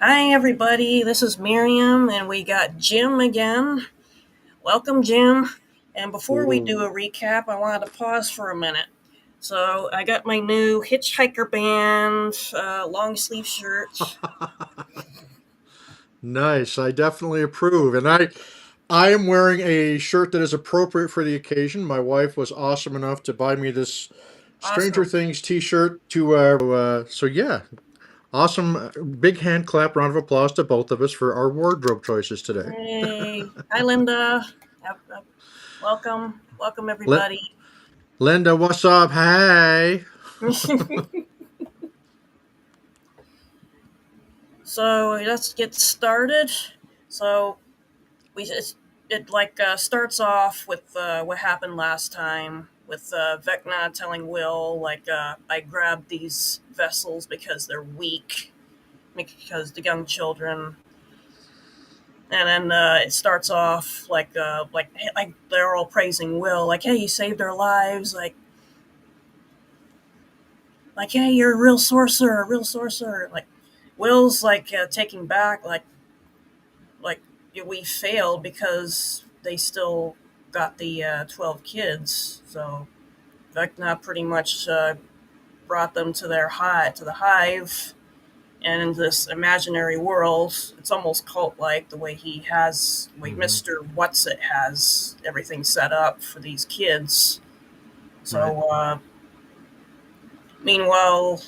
Hi, everybody. This is Miriam, and we got Jim again. Welcome, Jim. And before we do Ooh. a recap, I wanted to pause for a minute. So, I got my new Hitchhiker Band long sleeve shirt. Nice. I definitely approve. And I am wearing a shirt that is appropriate for the occasion. My wife was awesome enough to buy me this Stranger Awesome. Things t-shirt to wear. So yeah, awesome. Big hand clap, round of applause to both of us for our wardrobe choices today. Hey. Hi, Linda. Welcome. Welcome, Li- everybody. Linda, what's up? Hey. So, let's get started. So, we it starts off with what happened last time with Vecna telling Will I grabbed these vessels because they're weak, because the young children, and then it starts off like they're all praising Will, like, hey, you saved our lives, like, hey, you're a real sorcerer, like Will's taking back, like we failed because they still got the 12 kids. So Vecna pretty much brought them to the hive, and in this imaginary world, it's almost cult-like the way the way Hmm. Mister Whatsit has everything set up for these kids. Right. So meanwhile,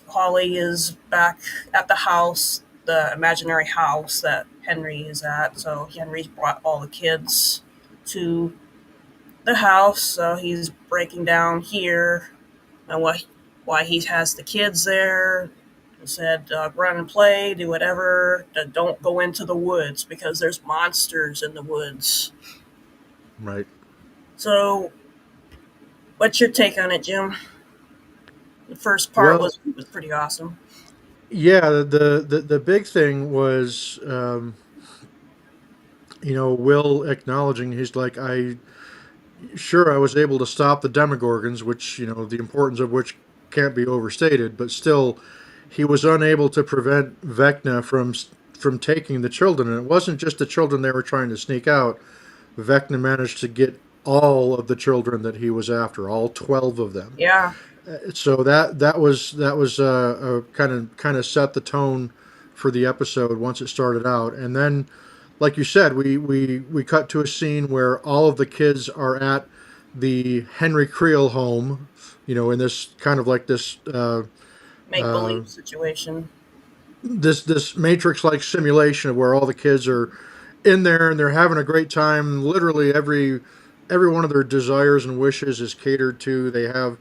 Holly is back at the house, the imaginary house that Henry is at. So Henry's brought all the kids to the house. So he's breaking down here and why he has the kids there. He said, "Run and play, do whatever. Don't go into the woods because there's monsters in the woods." Right. So, what's your take on it, Jim? The first part Well, was pretty awesome. yeah. The big thing was, Will acknowledging he's like I sure I was able to stop the Demogorgons, which the importance of which can't be overstated, but still, he was unable to prevent Vecna from taking the children, and it wasn't just the children they were trying to sneak out. Vecna managed to get all of the children that he was after, all 12 of them. Yeah, So that was kind of set the tone for the episode once it started out, and then, like you said, we cut to a scene where all of the kids are at the Henry Creel home, in this kind of like make uh, believe situation. this Matrix like simulation of where all the kids are in there and they're having a great time. Literally every one of their desires and wishes is catered to. They have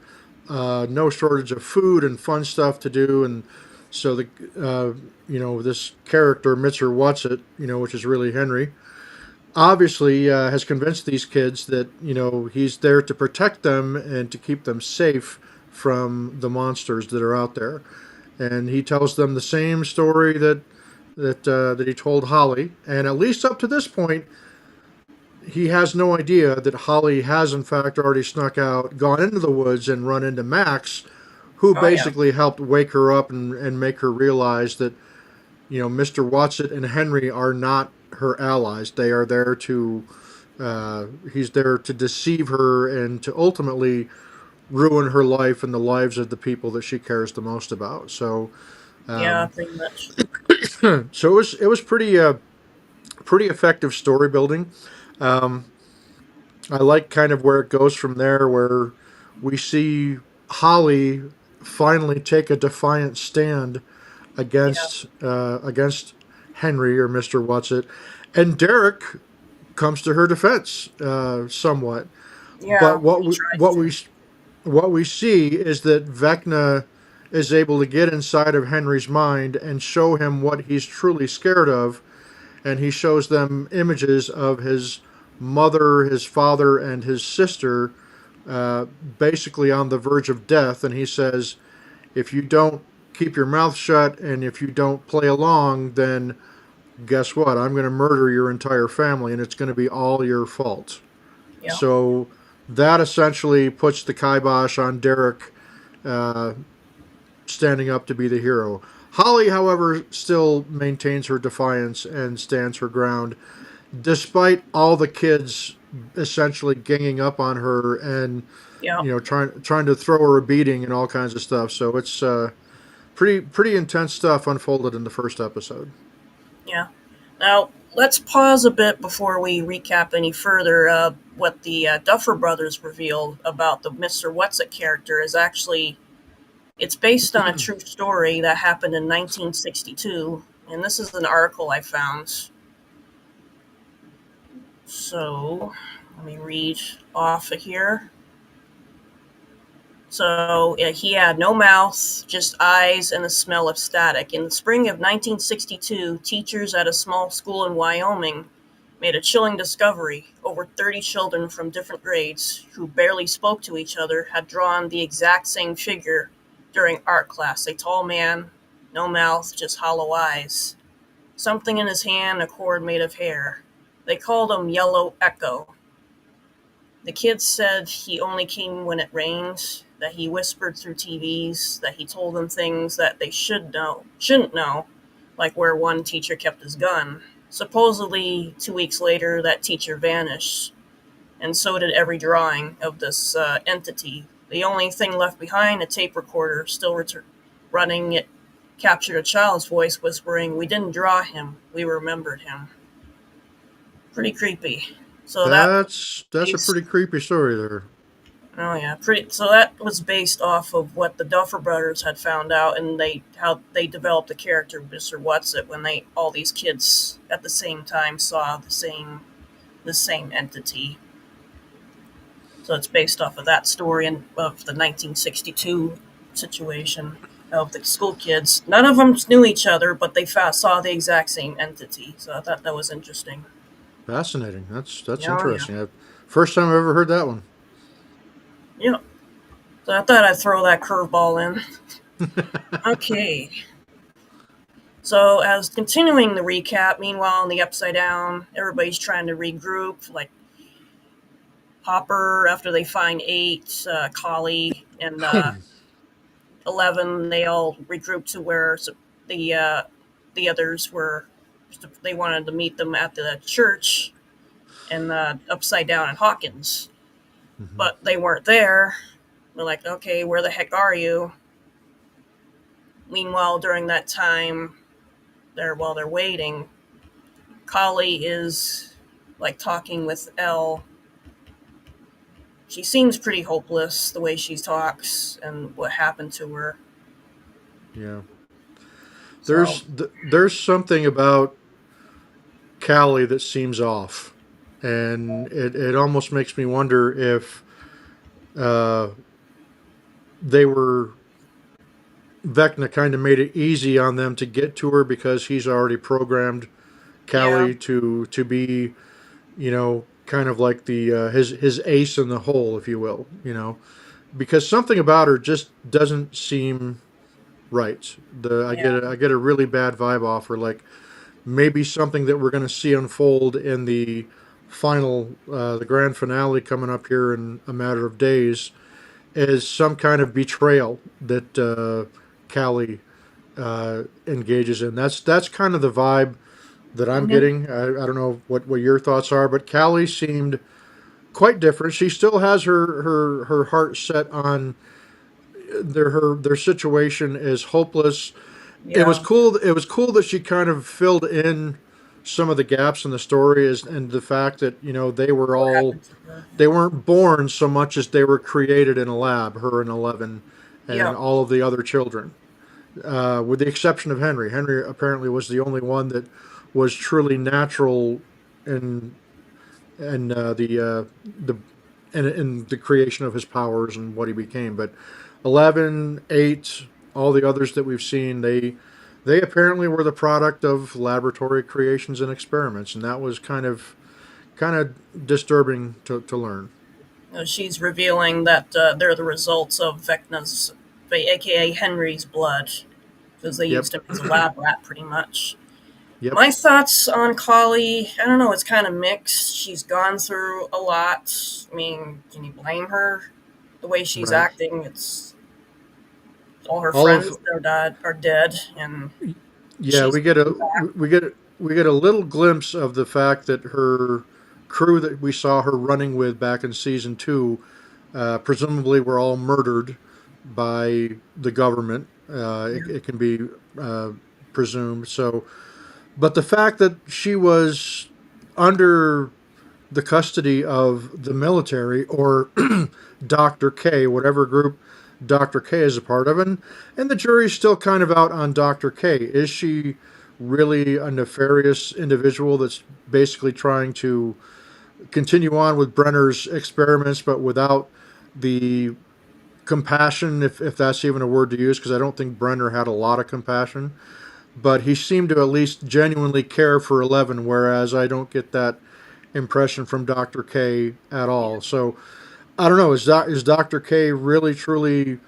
no shortage of food and fun stuff to do, and so this character Mitzer Whatsit, which is really Henry, obviously has convinced these kids that he's there to protect them and to keep them safe from the monsters that are out there, and he tells them the same story that he told Holly, and at least up to this point, he has no idea that Holly has in fact already snuck out, gone into the woods, and run into Max, who Oh yeah, basically helped wake her up and make her realize that Mr. Watson and Henry are not her allies. They are there to he's there to deceive her and to ultimately ruin her life and the lives of the people that she cares the most about. So yeah, um, pretty much. so it was pretty effective story building. Um, I like kind of where it goes from there, where we see Holly finally take a defiant stand Yeah, against Henry or Mister Whatsit, and Derek comes to her defense somewhat. yeah. But what He we tries what to. we what we see is that Vecna is able to get inside of Henry's mind and show him what he's truly scared of, and he shows them images of his mother, his father, and his sister, basically on the verge of death. And he says, if you don't keep your mouth shut and if you don't play along, then guess what? I'm going to murder your entire family, and it's going to be all your fault. Yeah, So that essentially puts the kibosh on Derek uh, standing up to be the hero. Holly, however, still maintains her defiance and stands her ground, despite all the kids essentially ganging up on her and Yeah, trying to throw her a beating and all kinds of stuff. So it's pretty intense stuff unfolded in the first episode. yeah. Now, let's pause a bit before we recap any further. What the Duffer Brothers revealed about the Mr. What's-It character is actually it's based on a true story that happened in 1962, and this is an article I found. So, let me read off of here. So he had no mouth, just eyes and the smell of static. In the spring of 1962, teachers at a small school in Wyoming made a chilling discovery. Over 30 children from different grades, who barely spoke to each other, had drawn the exact same figure during art class: a tall man, no mouth, just hollow eyes. Something in his hand, a cord made of hair. They called him Yellow Echo. The kids said he only came when it rained, that he whispered through TVs, that he told them things that they shouldn't know, like where one teacher kept his gun. Supposedly, 2 weeks later, that teacher vanished, and so did every drawing of this entity. The only thing left behind, a tape recorder, still running. It captured a child's voice whispering, "We didn't draw him, we remembered him." Pretty creepy. So that That's a based pretty creepy story there. Oh yeah, pretty. So that was based off of what the Duffer Brothers had found out, and how they developed the character Mister What's-It when they all these kids at the same time saw the same entity. So it's based off of that story and of the 1962 situation of the school kids. None of them knew each other, but they saw the exact same entity. So I thought that was interesting. Fascinating. That's Yeah, yeah, interesting. First time I've ever heard that one. yeah. So I thought I'd throw that curveball in. Okay. So, as continuing the recap, meanwhile in the Upside Down, everybody's trying to regroup. Like Hopper, after they find 8, Collie, and 11, they all regroup to where the uh, the others were. They wanted to meet them at the church and Upside Down and Hawkins, Hmm. but they weren't there. They're like, okay, where the heck are you? Meanwhile, during that time, while they're waiting, Collie is like talking with Elle. She seems pretty hopeless the way she talks and what happened to her. Yeah. So, There's something about Callie that seems off, and it almost makes me wonder if uh, they were Vecna kind of made it easy on them to get to her because he's already programmed yeah, Callie to be kind of like the his ace in the hole, if you will, because something about her just doesn't seem right. yeah, I get a really bad vibe off her, like maybe something that we're going to see unfold in the grand finale coming up here in a matter of days is some kind of betrayal that Callie engages in. That's kind of the vibe that I'm hmm, getting. I don't know what your thoughts are, but Callie seemed quite different. She still has her heart set on their situation is hopeless. yeah. It was cool that she kind of filled in some of the gaps in the story is and the fact that What happened to her? they weren't born so much as they were created in a lab. Her and 11, and Yeah, all of the other children, with the exception of Henry. Henry apparently was the only one that was truly natural in and in the creation of his powers and what he became. But 11, 8, all the others that we've seen, they apparently were the product of laboratory creations and experiments, and that was kind of disturbing to learn. she's revealing that they're the results of Vecna's, aka Henry's blood, because they Yep, used him as a lab rat, pretty much. yep, My thoughts on Collie, I don't know, it's kind of mixed. She's gone through a lot. I mean, can you blame her? The way she's right. acting, it's All her All of friends are dead, and Yeah, she's we get a we get a little glimpse of the fact that her crew that we saw her running with back in season two, presumably were all murdered by the government. It can be uh, presumed. So, but the fact that she was under the custody of the military or Dr. K, whatever group Dr. K is a part of. And the jury's still kind of out on Dr. K. Is she really a nefarious individual that's basically trying to continue on with Brenner's experiments, but without the compassion, if that's even a word to use, because I don't think Brenner had a lot of compassion, but he seemed to at least genuinely care for 11, whereas I don't get that impression from Dr. K at all. So I don't know. Is Dr. K really truly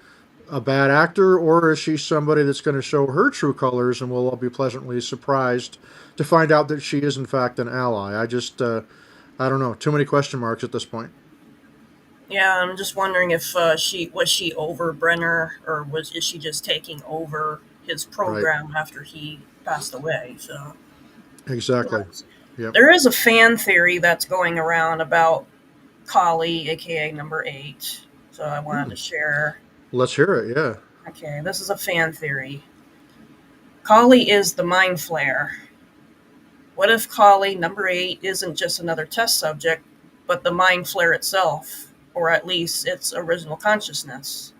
a bad actor, or is she somebody that's going to show her true colors, and we'll all be pleasantly surprised to find out that she is in fact an ally? I don't know. Too many question marks at this point. yeah. I'm just wondering if she over Brenner, or was is she just taking over his Right. program after he passed away? So Exactly. Yep. there is a fan theory that's going around about Kali, aka Number Eight. So I wanted Hmm. to share. Let's hear it. Yeah. Okay, this is a fan theory. Kali is the mind flare. What if Kali, Number Eight, isn't just another test subject, but the mind flare itself, or at least its original consciousness?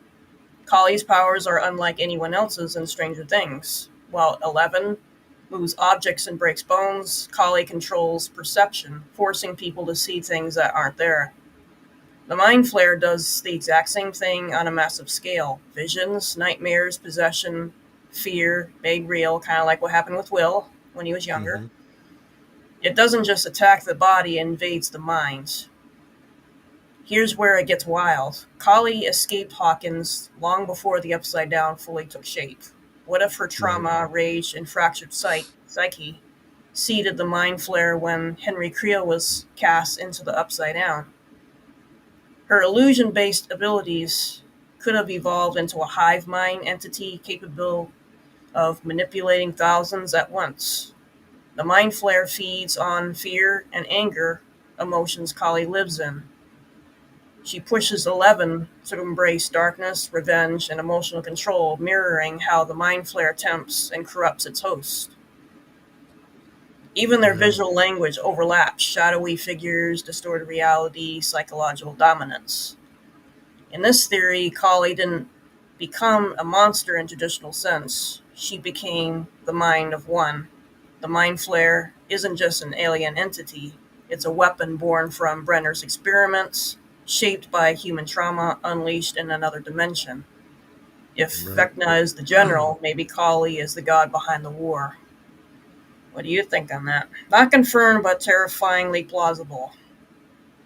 Kali's powers are unlike anyone else's in Stranger Things. While 11 moves objects and breaks bones, Kali controls perception, forcing people to see things that aren't there. The Mind Flare does the exact same thing on a massive scale. Visions, nightmares, possession, fear, made real, kind of like what happened with Will when he was younger. Hmm. It doesn't just attack the body, it invades the mind. Here's where it gets wild. Kali escaped Hawkins long before the Upside Down fully took shape. What if her Right. trauma, rage, and fractured psyche seeded the Mind Flare when Henry Creel was cast into the Upside Down? Her illusion based abilities could have evolved into a hive mind entity capable of manipulating thousands at once. The Mind Flare feeds on fear and anger, emotions Kali lives in. She pushes 11 to embrace darkness, revenge, and emotional control, mirroring how the Mind Flare tempts and corrupts its host. Even their Yeah. visual language overlaps shadowy figures, distorted reality, psychological dominance. In this theory, Kali didn't become a monster in traditional sense. She became the mind of one. The Mind Flare isn't just an alien entity, it's a weapon born from Brenner's experiments, shaped by human trauma unleashed in another dimension. If Right. Vecna is the general, maybe Kali is the god behind the war. What do you think on that? Not confirmed, but terrifyingly plausible.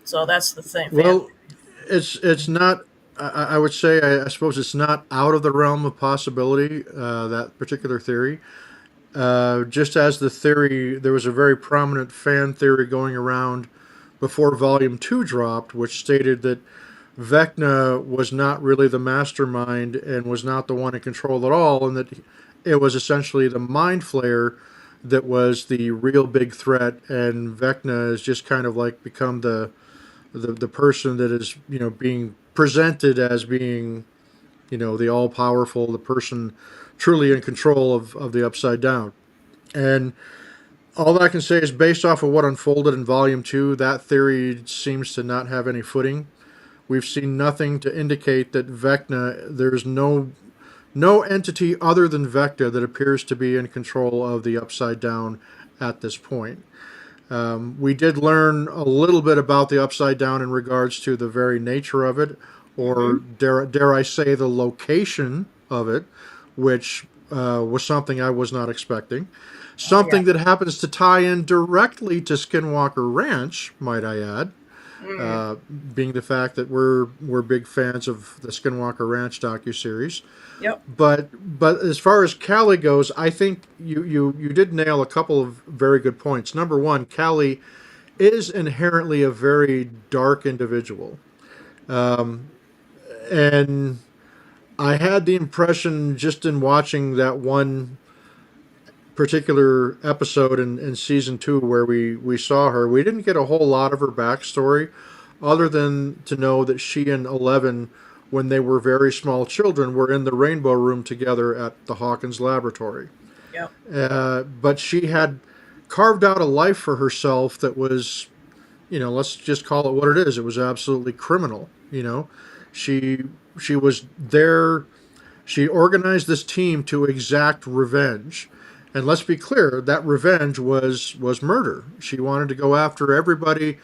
So that's the thing, fan. Well, it's not. I would say I suppose it's not out of the realm of possibility. That particular theory. Just as the theory, there was a very prominent fan theory going around before Volume 2 dropped, which stated that Vecna was not really the mastermind and was not the one in control at all, and that it was essentially the Mind Flayer that was the real big threat, and Vecna has just kind of like become the person that is, being presented as being, the all powerful, the person truly in control of the Upside Down. And all that I can say is based off of what unfolded in Volume 2, that theory seems to not have any footing. We've seen nothing to indicate that there's no entity other than Vecna that appears to be in control of the Upside Down at this point. We did learn a little bit about the Upside Down in regards to the very nature of it, or Mm-hmm. dare I say, the location of it, which was something I was not expecting. Oh yeah. Something that happens to tie in directly to Skinwalker Ranch, might I add, Mm. being the fact that we're big fans of the Skinwalker Ranch docuseries. Yep. But as far as Callie goes, I think you did nail a couple of very good points. Number one, Callie is inherently a very dark individual, and I had the impression just in watching that one particular episode in season two where we saw her, we didn't get a whole lot of her backstory other than to know that she and Eleven, when they were very small children, were in the Rainbow Room together at the Hawkins Laboratory. Yep. But she had carved out a life for herself that was, let's just call it what it is. It was absolutely criminal. She she was there. She organized this team to exact revenge. And let's be clear, that revenge was murder. She wanted to go after everybody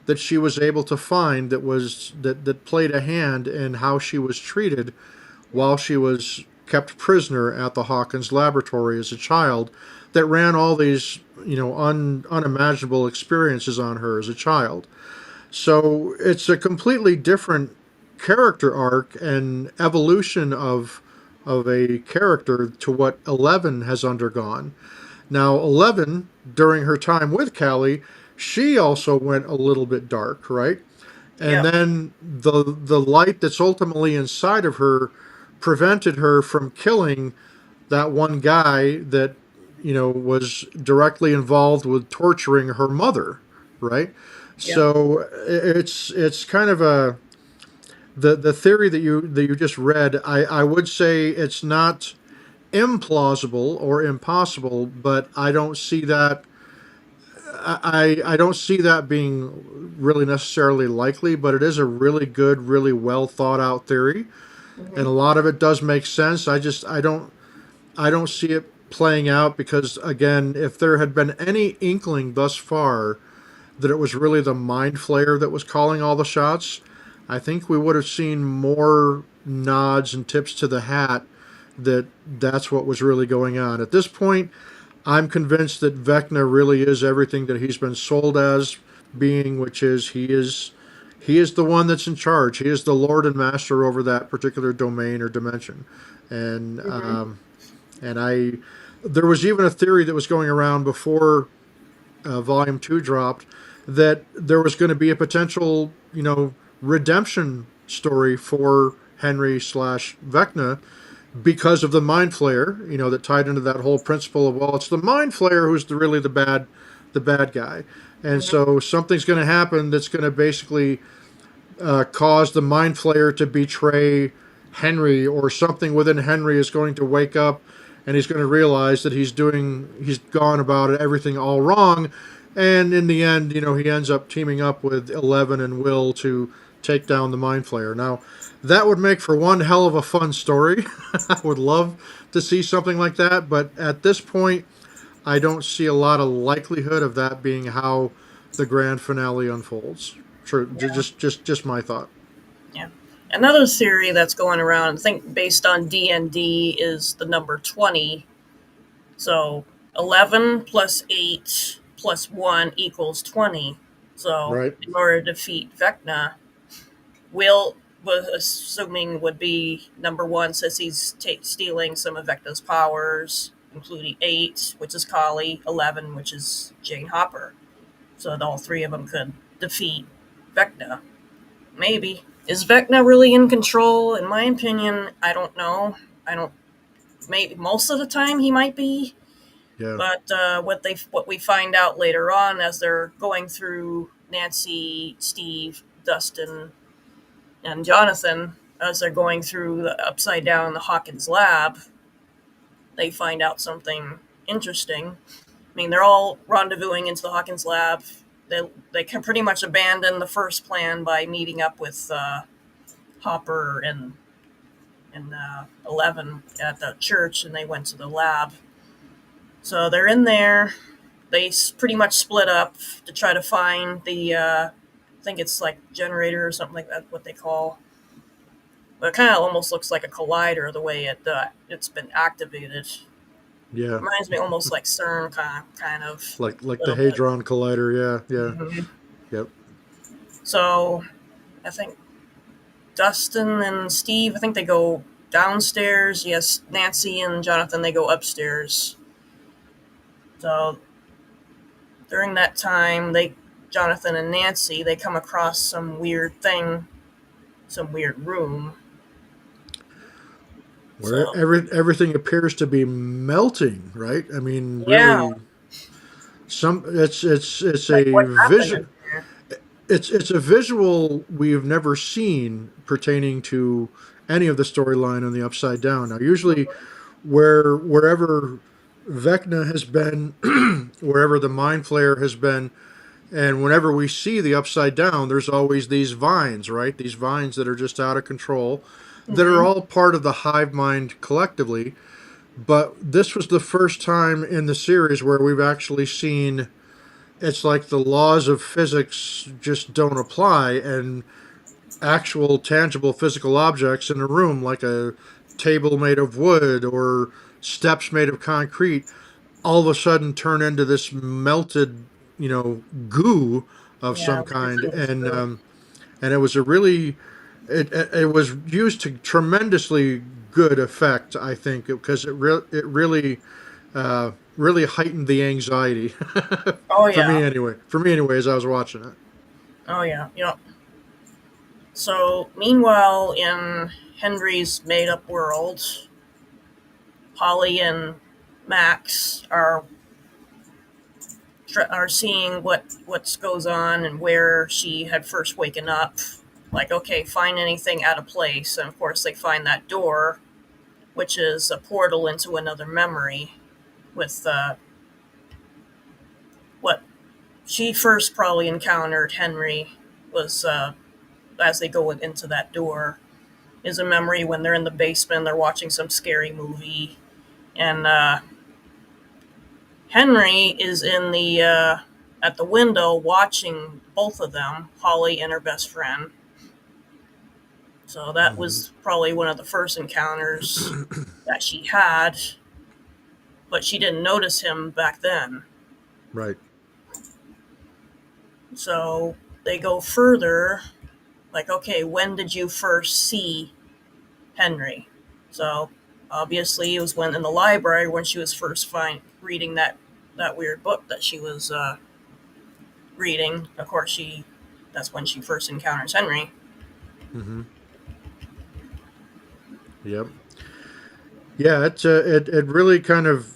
that she was able to find that played a hand in how she was treated while she was kept prisoner at the Hawkins laboratory as a child, that ran all these unimaginable experiences on her as a child. So it's a completely different character arc and evolution of a character to what Eleven has undergone. Now, Eleven, during her time with Callie, she also went a little bit dark, right? And Yep. then the light that's ultimately inside of her prevented her from killing that one guy that was directly involved with torturing her mother, right? Yep. So it's kind of a the theory that you just read. I would say it's not implausible or impossible, but I don't see that. I don't see that being really necessarily likely, but it is a really good, really well thought out theory, and a Hmm. lot of it does make sense. I don't see it playing out because again, if there had been any inkling thus far that it was really the mind flayer that was calling all the shots, I think we would have seen more nods and tips to the hat that that's what was really going on. At this point, I'm convinced that Vecna really is everything that he's been sold as being, which is he is the one that's in charge. He is the lord and master over that particular domain or dimension, and Hmm. I there was even a theory that was going around before Volume Two dropped that there was going to be a potential redemption story for Henry slash Vecna because of the mind flayer, that tied into that whole principle of, well, it's the mind flayer who's really the bad guy, and Hmm. so something's going to happen that's going to basically cause the mind flayer to betray Henry, or something within Henry is going to wake up and he's going to realize that he's gone about everything all wrong, and in the end, he ends up teaming up with Eleven and Will to take down the mind flayer. Now, that would make for one hell of a fun story. I would love to see something like that, but at this point, I don't see a lot of likelihood of that being how the grand finale unfolds. Sure, Yeah. just my thought. Yeah. Another theory that's going around, I think based on D&D, is the number 20. So 11 plus 8 plus 1 equals 20. So Right? in order to defeat Vecna, Will was assuming would be number 1, since he's stealing some of Vecna's powers, including 8, which is Kali, 11, which is Jane Hopper. So all three of them could defeat Vecna. Maybe. Is Vecna really in control? In my opinion, I don't know. I don't. Maybe most of the time he might be, Yeah. but what we find out later on as they're going through Nancy, Steve, Dustin, and Jonathan, as they're going through the upside down the Hawkins lab, they find out something interesting. I mean, they're all rendezvousing into the Hawkins lab. They can pretty much abandon the first plan by meeting up with Hopper and 11 at the church, and they went to the lab. So they're in there. They pretty much split up to try to find I think it's like generator or something like that, what they call. But it kind of almost looks like a collider the way it's been activated. Yeah. Reminds me almost like CERN kind of Like a the little bit. Hadron Collider. Yeah. Yeah. Hmm. Yep. So I think Dustin and Steve, I think they go downstairs. Yes, Nancy and Jonathan, they go upstairs. So during that time, Jonathan and Nancy, they come across some weird thing, some weird room. where So everything appears to be melting, right? I mean, yeah, really, some it's like a what happened in vision. there? It's a visual we've never seen pertaining to any of the storyline on the Upside Down. Now, usually, wherever Vecna has been, wherever the Mind Flayer has been, and whenever we see the Upside Down, there's always these vines, right? These vines that are just out of control, that are Mm-hmm. all part of the hive mind collectively. But this was the first time in the series where we've actually seen it's like the laws of physics just don't apply, and actual tangible physical objects in a room, like a table made of wood or steps made of concrete, all of a sudden turn into this melted, goo of Yeah, some kind, ridiculous. and it was a really it was used to tremendously good effect, I think, because it really really heightened the anxiety Oh for me yeah, anyway. For me anyway, as I was watching it. oh yeah, yep. So meanwhile, in Henry's made-up world, Holly and Max are seeing what goes on and where she had first waken up. Like, okay, find anything out of place, and of course they find that door, which is a portal into another memory. With what she first probably encountered Henry was as they go into that door is a memory when they're in the basement, they're watching some scary movie, and Henry is in the at the window watching both of them, Holly and her best friend. So that Hmm. was probably one of the first encounters that she had, but she didn't notice him back then. Right. So they go further, like, okay, when did you first see Henry? So obviously it was when in the library when she was first reading that weird book that she was reading. Of course, she that's when she first encounters Henry. Hmm. Yep. Yeah, it really kind of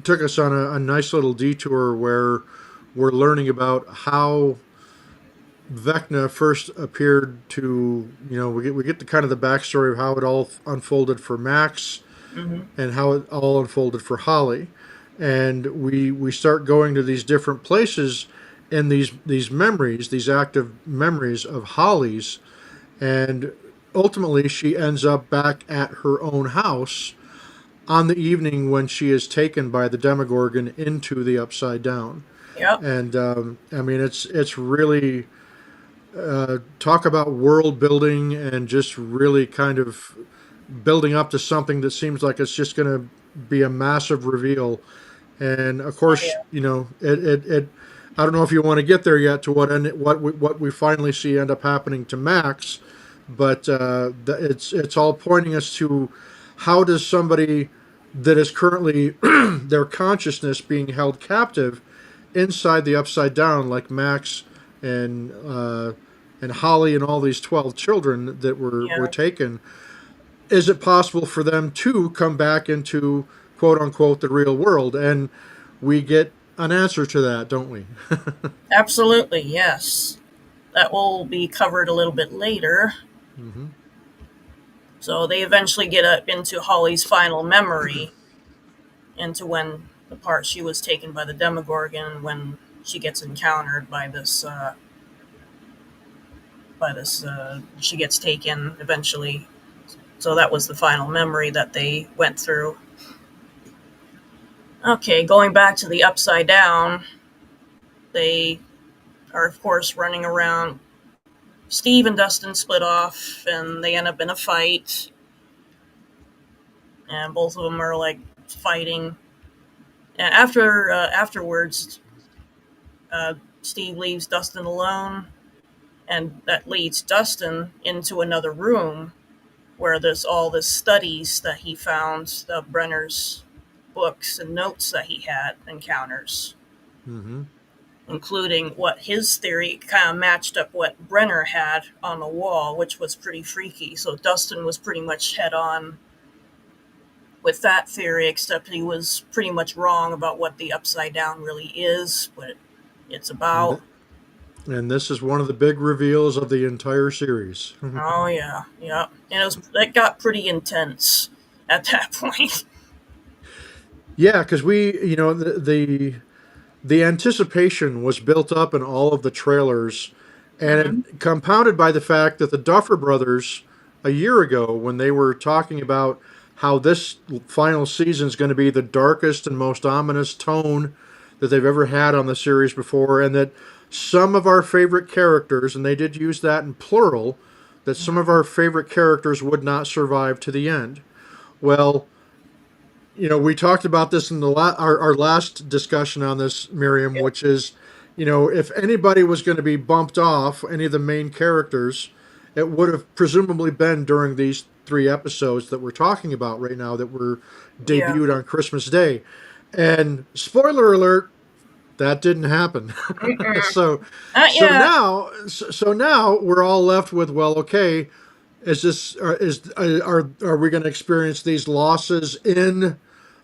took us on a nice little detour where we're learning about how Vecna first appeared to, we get the kind of the backstory of how it all unfolded for Max Mm-hmm. and how it all unfolded for Holly, and we start going to these different places in these memories, these active memories of Holly's, and ultimately she ends up back at her own house on the evening when she is taken by the Demogorgon into the Upside Down. Yep. And I mean, it's really talk about world building and just really kind of building up to something that seems like it's just going to be a massive reveal. And of Oh course, yeah. it I don't know if you want to get there yet to what we finally see end up happening to Max, but it's all pointing us to how does somebody that is currently their consciousness being held captive inside the Upside Down, like Max and uh, and Holly and all these 12 children that were Yeah. taken, is it possible for them to come back into quote unquote the real world? And we get an answer to that, don't we? Absolutely. Yes. That will be covered a little bit later. Hmm. So they eventually get up into Holly's final memory, into when the part she was taken by the Demogorgon, when she gets encountered by this she gets taken eventually. So that was the final memory that they went through. Okay, going back to the Upside Down, they are of course running around. Steve and Dustin split off, and they end up in a fight, and both of them are like fighting. And afterwards, uh, Steve leaves Dustin alone, and that leads Dustin into another room where there's all the studies that he found, the Brenner's books and notes that he had encounters. Hmm. including what his theory kind of matched up what Brenner had on the wall, which was pretty freaky. So Dustin was pretty much head on with that theory, except he was pretty much wrong about what the upside down really is, what it's And, about. th- and this is one of the big reveals of the entire series. Oh yeah, yeah, and it got pretty intense at that point. Yeah, because the anticipation was built up in all of the trailers, and Hmm. it compounded by the fact that the Duffer Brothers, a year ago, when they were talking about how this final season is going to be the darkest and most ominous tone that they've ever had on the series before, and that some of our favorite characters, and they did use that in plural, that some of our favorite characters would not survive to the end. Well, we talked about this in our last discussion on this, Miriam, Yep. which is, if anybody was going to be bumped off, any of the main characters, it would have presumably been during these 3 episodes that we're talking about right now that were Yeah. debuted on Christmas Day. And spoiler alert, that didn't happen. Mm-mm. so, Not yet. so now we're all left with, well, okay, is this are we going to experience these losses in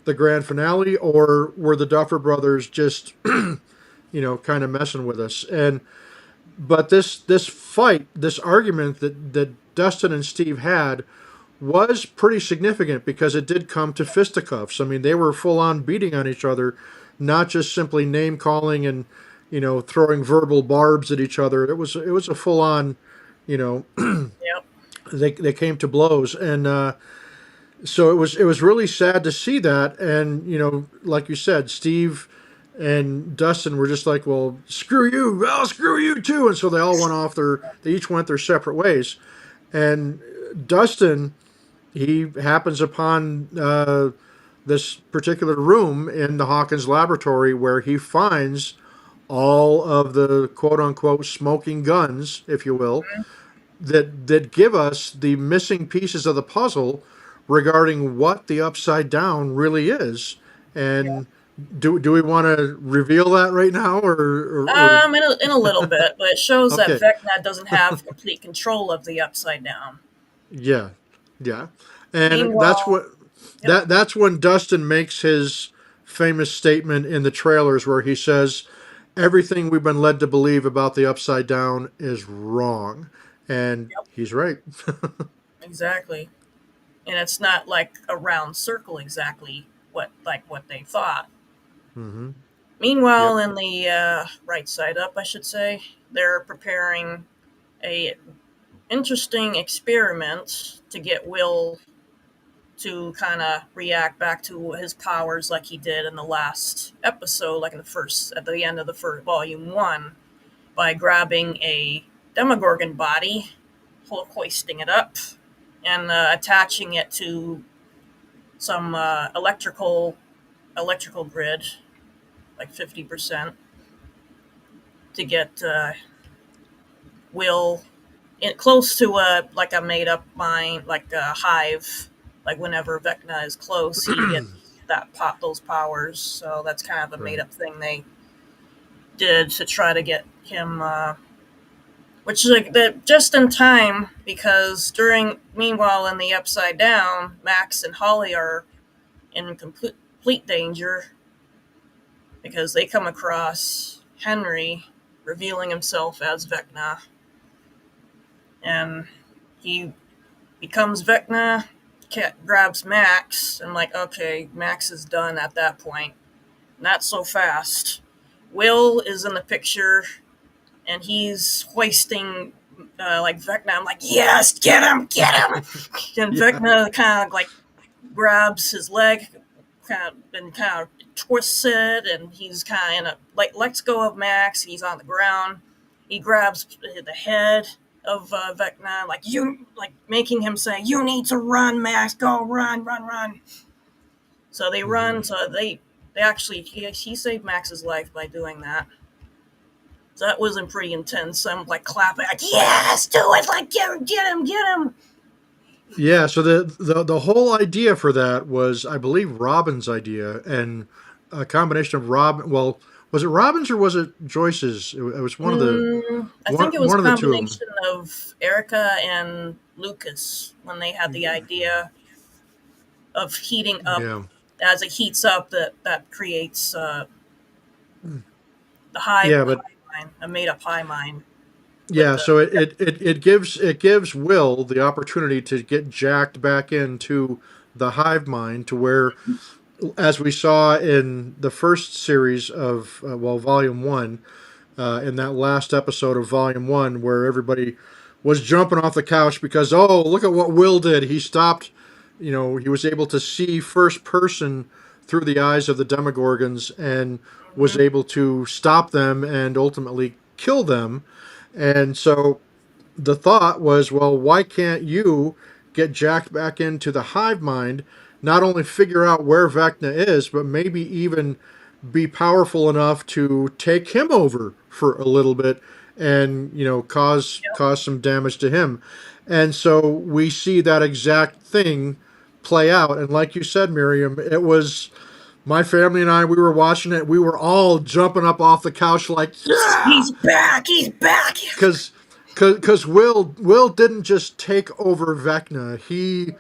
the grand finale, or were the Duffer Brothers just kind of messing with us? And but this fight, this argument that Dustin and Steve had was pretty significant because it did come to fisticuffs. I mean, they were full on beating on each other, not just simply name calling and throwing verbal barbs at each other. It was a full on, you know Yep. they came to blows, and so it was really sad to see that. And like you said, Steve and Dustin were just like, well, screw you, well, screw you too, and so they all went off they each went their separate ways. And Dustin, he happens upon this particular room in the Hawkins laboratory where he finds all of the quote unquote smoking guns, if you will, that give us the missing pieces of the puzzle regarding what the upside down really is. Yep. And do we want to reveal that right now, or In a little bit, but it shows that okay? Vecna doesn't have complete control of the upside down. Yeah, yeah, and that's Meanwhile, what yep. that's when Dustin makes his famous statement in the trailers where he says everything we've been led to believe about the upside down is wrong, and Yep. he's right. Exactly. And it's not like a round circle exactly what they thought. Hmm. Meanwhile, Yep. in the right side up, I should say, they're preparing a interesting experiment to get Will to kind of react back to his powers like he did in the last episode, like in the first at the end of the first volume 1, by grabbing a Demogorgon body, hoisting it up, and attaching it to some electrical grid, like 50%, to get Will close to a made up mind, like a hive. Like whenever Vecna is close, he gets those powers. So that's kind of a made Right. up thing they did to try to get him, which is like just in time because meanwhile in the Upside Down, Max and Holly are in complete danger because they come across Henry revealing himself as Vecna, and he becomes Vecna. Cat grabs Max, and like, okay, Max is done at that point. Not so fast. Will is in the picture, and he's hoisting like Vecna. I'm like, yes, get him! And Yeah. Vecna kind of like grabs his leg, kind of twists it, and he's kind of like lets go of Max. He's on the ground. He grabs the head of Vecna, like you, like making him say, "You need to run, Max. Go run, run, run." So they Hmm. run. So they actually he saved Max's life by doing that. So that wasn't pretty intense. I'm like clapping, like yes, do it, like get him, get him. Yeah, so the whole idea for that was, I believe, Robin's idea, and a combination of Rob. Well, Was it Robin's or was it Joyce's? It was one of the I think it was one a of the two of them. combination of Erica and Lucas when they had the idea of heating up. Yeah, As it heats up, that creates the hive yeah, but mind, a made up hive mind with yeah. the. So it gives Will the opportunity to get jacked back into the hive mind to where, as we saw in the first series of Volume One, in that last episode of Volume One, where everybody was jumping off the couch because, oh, look at what Will did. He stopped. He was able to see first person through the eyes of the Demogorgons and was Mhm. able to stop them and ultimately kill them. And so the thought was, well, why can't you get jacked back into the hive mind? Not only figure out where Vecna is, but maybe even be powerful enough to take him over for a little bit and cause Yep. cause some damage to him. And so we see that exact thing play out. And like you said, Miriam, it was my family and I. We were watching it. We were all jumping up off the couch like, yeah, He's back. He's back. because because Will didn't just take over Vecna. He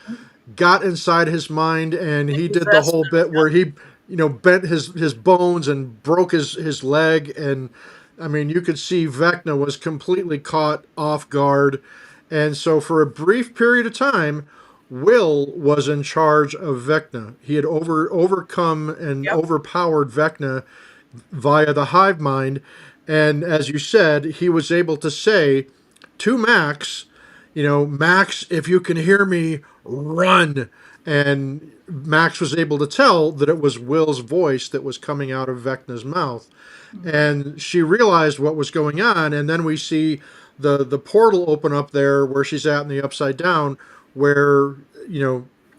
got inside his mind and It he did the possessed whole him. bit where he bent his bones and broke his leg. And I mean, you could see Vecna was completely caught off guard. And so for a brief period of time, Will was in charge of Vecna. He had overcome and Yep. overpowered Vecna via the hive mind. And as you said, he was able to say to Max, Max, if you can hear me, run. And Max was able to tell that it was Will's voice that was coming out of Vecna's mouth. Mhm. And she realized what was going on. And then we see the portal open up there where she's at in the upside down, where,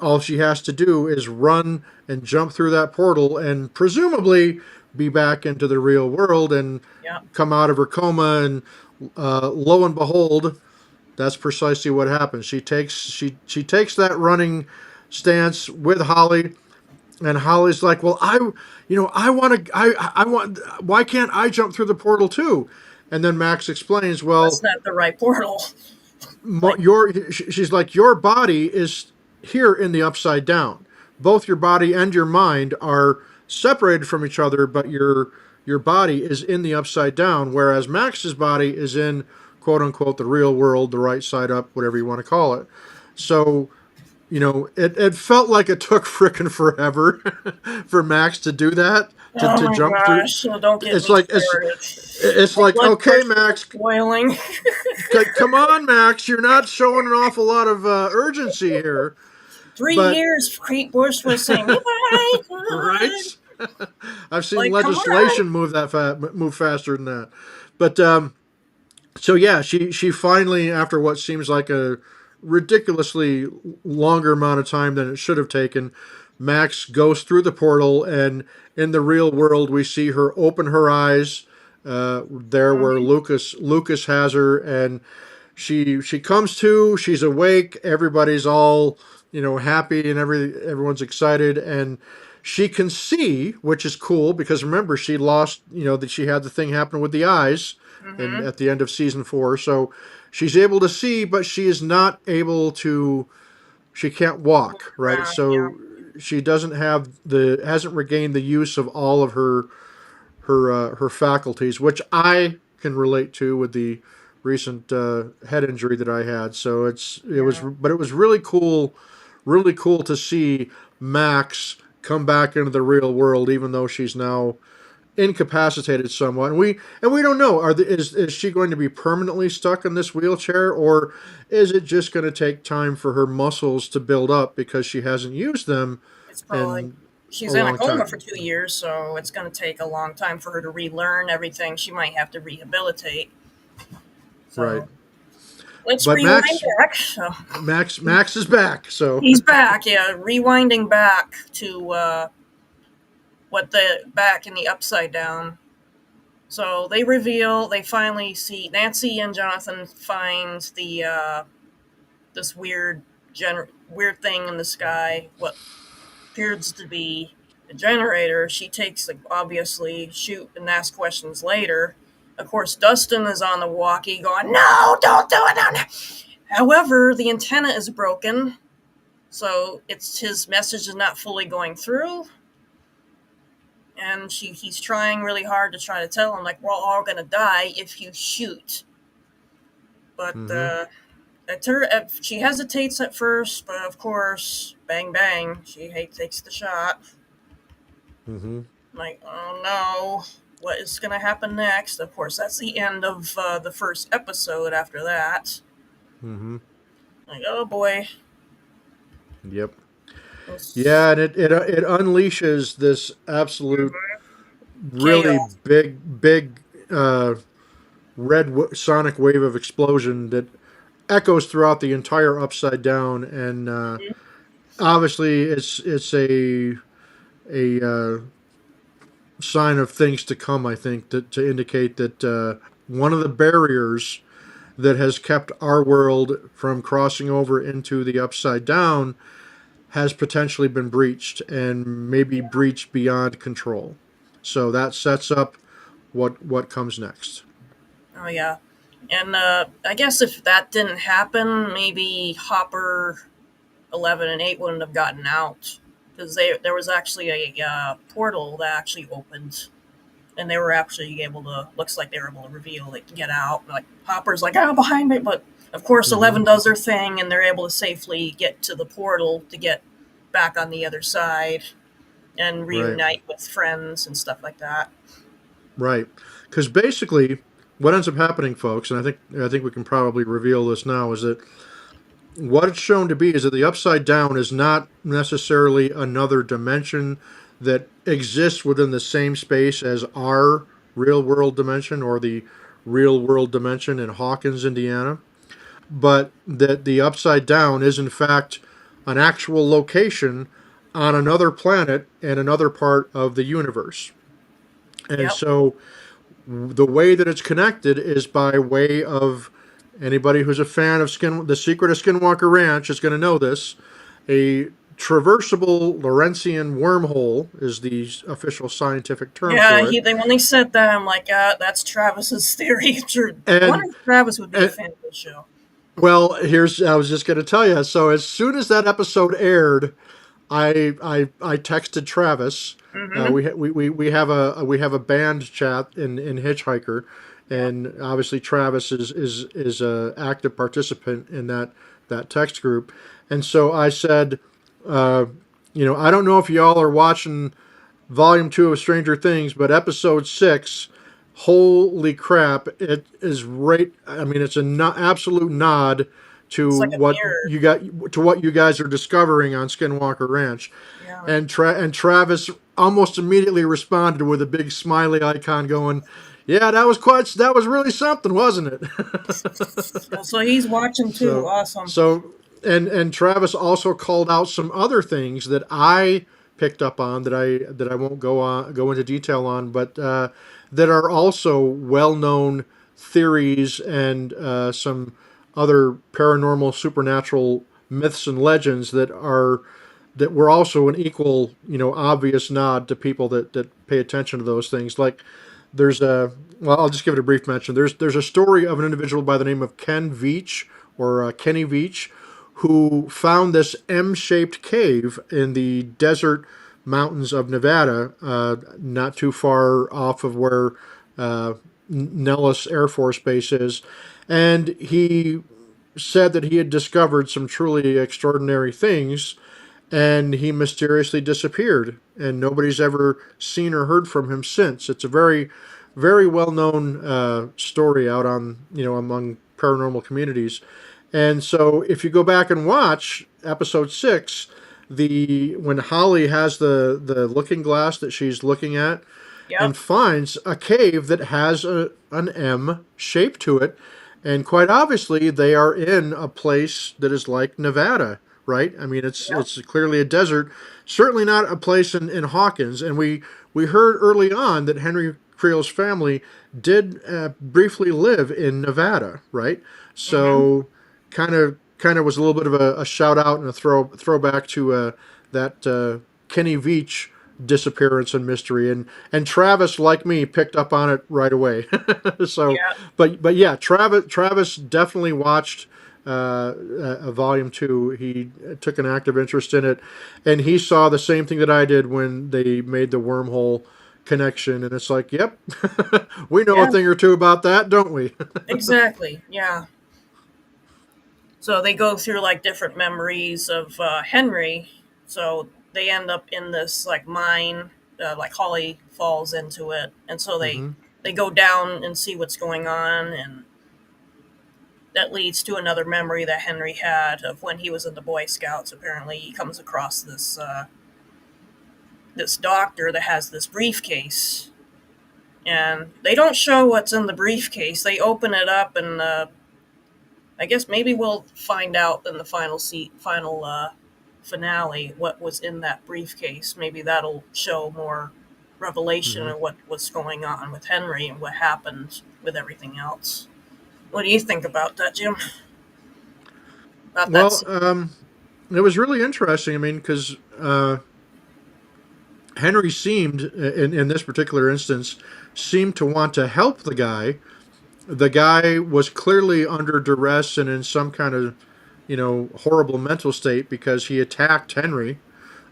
all she has to do is run and jump through that portal and presumably be back into the real world and Yep. come out of her coma. And lo and behold, that's precisely what happens. She takes that running stance with Holly, and Holly's like, "Well, I want to, I want. Why can't I jump through the portal too?" And then Max explains, That's "Well, not the right portal. Like, she's like, your body is here in the upside down. Both your body and your mind are separated from each other, but your body is in the upside down, whereas Max's body is in quote unquote the real world, the right side up, whatever you want to call it. So it felt like it took frickin' forever for Max to do that, oh to my jump through. gosh, so don't get It's me like started. it's My like, blood okay, pressure is Max, boiling. come on, Max, you're not showing an awful lot of urgency here. But3 years, Kate Bush was saying, goodbye, right, goodbye. I've seen Like, come on. legislation move faster than that. But so yeah, she finally, after what seems like a ridiculously longer amount of time than it should have taken, Max goes through the portal, and in the real world, we see her open her eyes. There where Mhm. Lucas has her, and she comes to. She's awake. Everybody's all happy, and everyone's excited, and she can see, which is cool because remember she lost. That she had the thing happen with the eyes, and Mhm. at the end of season 4. So she's able to see, but she is not able to. She can't walk, right? Around, yeah. So she doesn't have hasn't regained the use of all of her faculties, which I can relate to with the recent head injury that I had. So Yeah. it was really cool to see Max come back into the real world, even though she's now incapacitated somewhat. And we don't know, is she going to be permanently stuck in this wheelchair, or is it just going to take time for her muscles to build up because she hasn't used them It's probably in a she's in a long coma for time? 2 years, so it's going to take a long time for her to relearn everything. She might have to rehabilitate. Right. So let's But rewind back. So Max is back. So he's back. Yeah, rewinding back to what the back in the upside down. So they reveal. They finally see Nancy and Jonathan finds the this weird thing in the sky. What appears to be the generator. She takes the obviously shoot and ask questions later. Of course, Dustin is on the walkie going, "No, don't do it, no, no." However, the antenna is broken, so it's his message is not fully going through. And he's trying really hard to try to tell him, like, we're all gonna die if you shoot. But Mm-hmm. she hesitates at first, but of course, bang bang, she takes the shot. Mm-hmm. Like, oh no, what is gonna happen next? Of course, that's the end of the first episode. After that, Mm-hmm. like, oh boy, Yep. it's Yeah, and it unleashes this absolute, really chaos. big sonic wave of explosion that echoes throughout the entire Upside Down, and obviously it's a sign of things to come. I think that to indicate that one of the barriers that has kept our world from crossing over into the Upside Down has potentially been breached, and maybe breached beyond control. So that sets up what comes next. Oh yeah, and I guess if that didn't happen, maybe Hopper 11 and 8 wouldn't have gotten out because there was actually a portal that actually opened, and they were actually able to. Looks like they were able to reveal they can get out. Like Hopper's like, "Oh, behind me," but of course Mm-hmm. 11 does their thing, and they're able to safely get to the portal to get back on the other side and Right. reunite with friends and stuff like that. Right. Because basically, what ends up happening, folks, and I think we can probably reveal this now, is that what it's shown to be is that the Upside Down is not necessarily another dimension that exists within the same space as our real world dimension, or the real world dimension in Hawkins, Indiana, but that the Upside Down is in fact an actual location on another planet and another part of the universe. And Yep. so the way that it's connected is by way of, anybody who's a fan of The Secret of Skinwalker Ranch is going to know this. A traversable Lorentzian wormhole is the official scientific term Yeah, for it. when they said that, I'm like, that's Travis's theory. I wonder And, if Travis would be a and fan of the show. well, I was just going to tell you. So as soon as that episode aired, I texted Travis. Mm-hmm. We have a band chat in Hitchhiker, Yep. and obviously Travis is a active participant in that text group, and so I said, uh, I don't know if y'all are watching Volume 2 of Stranger Things, but Episode 6, holy crap! It is right. I mean, it's an absolute nod to It's like a what mirror. you guys are discovering on Skinwalker Ranch. Yeah. And Travis almost immediately responded with a big smiley icon, going, "Yeah, that was really something, wasn't it?" So he's watching too. so Awesome. so and Travis also called out some other things that I picked up on, that I won't go into detail on, but that are also well known theories, and some other paranormal supernatural myths and legends that were also an equal, obvious nod to people that pay attention to those things. Like, there's a well, I'll just give it a brief mention. There's a story of an individual by the name of Ken Veach, or Kenny Veach, who found this M-shaped cave in the desert mountains of Nevada, not too far off of where Nellis Air Force Base is, and he said that he had discovered some truly extraordinary things, and he mysteriously disappeared, and nobody's ever seen or heard from him since. It's a very, very well known story out on, among paranormal communities. And so if you go back and watch Episode 6, the when Holly has the looking glass that she's looking at, Yep. and finds a cave that has an M shape to it. And quite obviously, they are in a place that is like Nevada, right? I mean, Yep. it's clearly a desert. Certainly not a place in Hawkins. And we heard early on that Henry Creel's family did briefly live in Nevada, right? Mm-hmm. So kind of was a little bit of a shout out and a throwback to that Kenny Veach disappearance and mystery, and Travis, like me, picked up on it right away. So, Yeah, but yeah, Travis definitely watched volume two. He took an active interest in it, and he saw the same thing that I did when they made the wormhole connection, and it's like, yep, we know a yeah, thing or two about that, don't we? exactly. Yeah. So they go through like different memories of Henry. So they end up in this like mine, like Holly falls into it, and so they Hmm. they go down and see what's going on, and that leads to another memory that Henry had of when he was in the Boy Scouts. Apparently, he comes across this doctor that has this briefcase, and they don't show what's in the briefcase. They open it up, and I guess maybe we'll find out in the final finale what was in that briefcase. Maybe that'll show more revelation Hmm. of what was going on with Henry and what happened with everything else. What do you think about that, Jim? About that Well, scene? it was really interesting. I mean, because Henry seemed, in this particular instance, seemed to want to help the guy. The guy was clearly under duress and in some kind of, horrible mental state because he attacked Henry,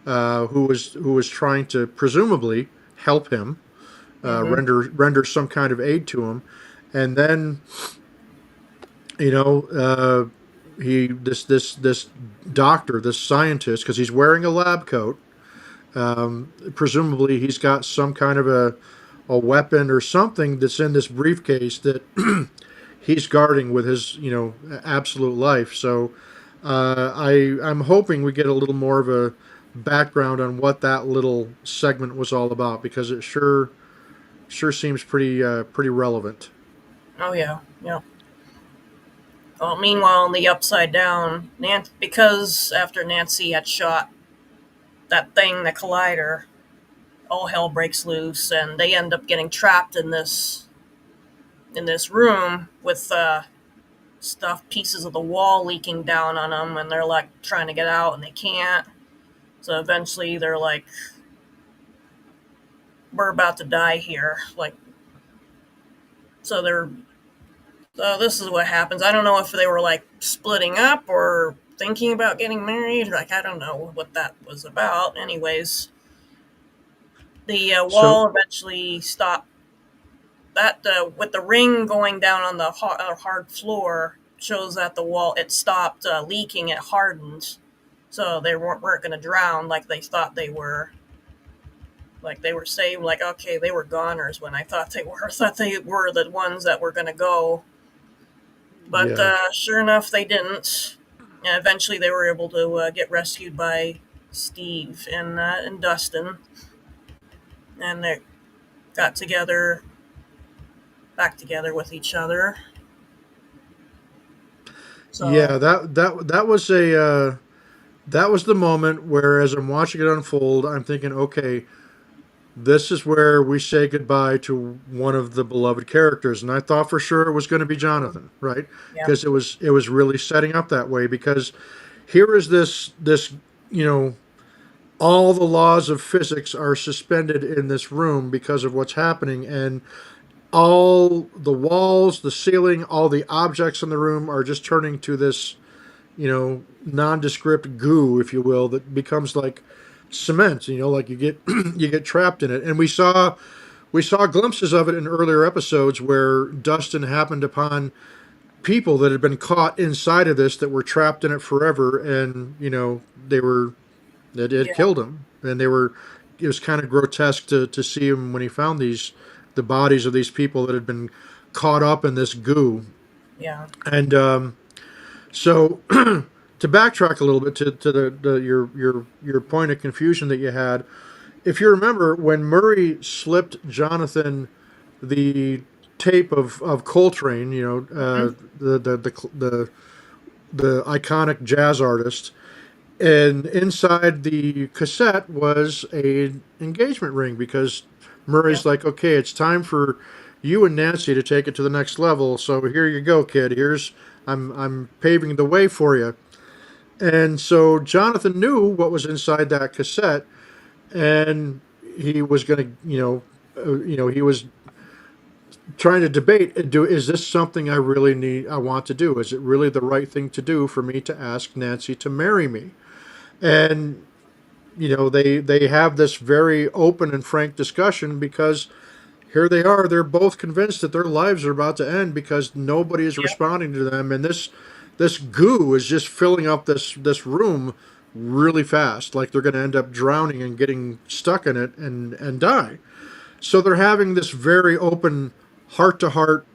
who was trying to presumably help him, Mm-hmm. render some kind of aid to him, and then you know he this doctor, this scientist, because he's wearing a lab coat. Presumably, he's got some kind of a weapon or something that's in this briefcase that he's guarding with his absolute life. So I'm hoping we get a little more of a background on what that little segment was all about because it sure seems pretty relevant. Oh yeah, yeah. Well, meanwhile, in the Upside Down, because after Nancy had shot that thing, the collider, all hell breaks loose, and they end up getting trapped in this room with stuff, pieces of the wall leaking down on them, and they're like trying to get out and they can't. So eventually, they're like, "We're about to die here." Like, so they're. So this is what happens. I don't know if they were like splitting up or thinking about getting married. Like, I don't know what that was about. Anyways, the So wall eventually stopped. That with the ring going down on the hard floor shows that the wall it stopped leaking. It hardened, so they weren't going to drown like they thought they were. Like they were saying, like okay, they were goners when I thought they were. I thought they were the ones that were going to go, but yeah, sure enough, they didn't. And eventually, they were able to get rescued by Steve and Dustin, and they got together, back together with each other. So yeah, that was the moment where, as I'm watching it unfold, I'm thinking, okay, this is where we say goodbye to one of the beloved characters, and I thought for sure it was going to be Jonathan, right? yeah, Because it was really setting up that way. Because here is this you know all the laws of physics are suspended in this room because of what's happening, and all the walls, the ceiling, all the objects in the room are just turning to this nondescript goo, if you will, that becomes like cement. Like you get you get trapped in it, and we saw glimpses of it in earlier episodes where Dustin happened upon people that had been caught inside of this that were trapped in it forever, and they were it had yeah, killed them, and it was kind of grotesque to see him when he found the bodies of these people that had been caught up in this goo, yeah, and so to backtrack a little bit to your point of confusion that you had, if you remember when Murray slipped Jonathan the tape of Coltrane, hmm, the iconic jazz artist, and inside the cassette was a engagement ring because yeah, Murray's like, okay, it's time for you and Nancy to take it to the next level. So here you go, kid. I'm paving the way for you. And so Jonathan knew what was inside that cassette, and he was going to, he was trying to debate, is this something I really need, I want to do? Is it really the right thing to do for me to ask Nancy to marry me? And they have this very open and frank discussion because here they are, they're both convinced that their lives are about to end because nobody is Yep. responding to them, and this goo is just filling up this room really fast, like they're going to end up drowning and getting stuck in it and die. So they're having this very open heart to heart,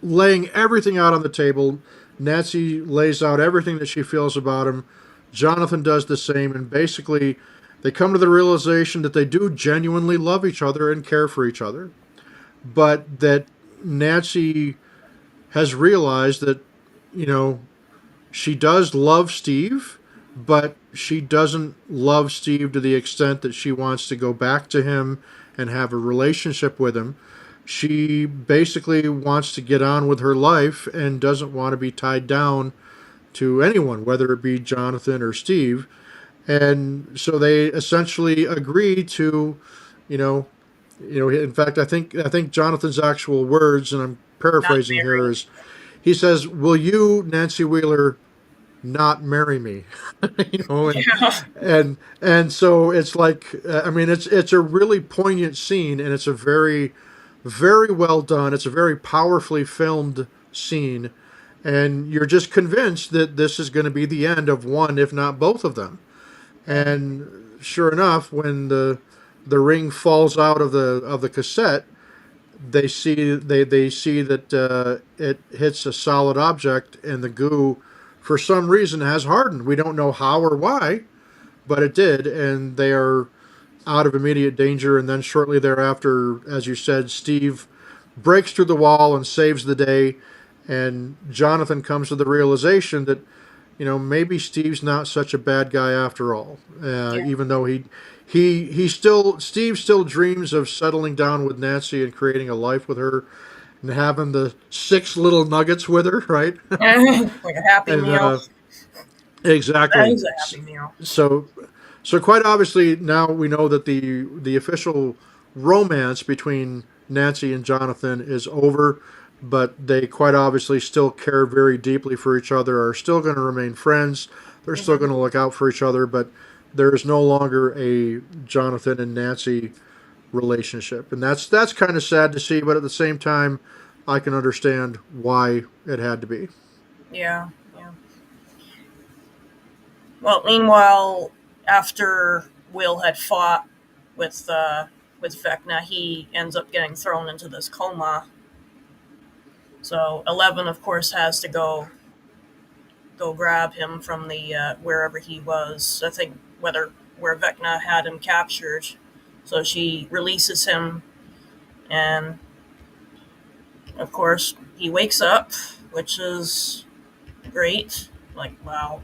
laying everything out on the table. Nancy lays out everything that she feels about him. Jonathan does the same, and basically they come to the realization that they do genuinely love each other and care for each other, but that Nancy has realized that, you know, she does love Steve, but she doesn't love Steve to the extent that she wants to go back to him and have a relationship with him. She basically wants to get on with her life and doesn't want to be tied down to anyone, whether it be Jonathan or Steve. And so they essentially agree to, you know, in fact, I think Jonathan's actual words, and I'm Not paraphrasing here, marry. is he says, "Will you, Nancy Wheeler, not marry me?" and Yeah. and so it's like, I mean, it's a really poignant scene, and it's a very, very well done. It's a very powerfully filmed scene, and you're just convinced that this is going to be the end of one, if not both of them. Yeah. And sure enough, when the ring falls out of the cassette, they see that it hits a solid object, and the goo, for some reason, has hardened. We don't know how or why, but it did, and they are out of immediate danger. And then shortly thereafter, as you said, Steve breaks through the wall and saves the day, and Jonathan comes to the realization that, maybe Steve's not such a bad guy after all. Yeah. Even though he still Steve still dreams of settling down with Nancy and creating a life with her and having the six little nuggets with her, right? Like a happy and meal. That exactly. is a happy meal. So so quite obviously now we know that the official romance between Nancy and Jonathan is over, but they quite obviously still care very deeply for each other, are still going to remain friends. They're still Hmm. going to look out for each other, but there is no longer a Jonathan and Nancy relationship, and that's kind of sad to see. But at the same time, I can understand why it had to be. Yeah. Yeah. Well, meanwhile, after Will had fought with Vecna, he ends up getting thrown into this coma. So 11, of course, has to go grab him from the wherever he was. I think where Vecna had him captured. So she releases him, and of course he wakes up, which is great. Like, wow.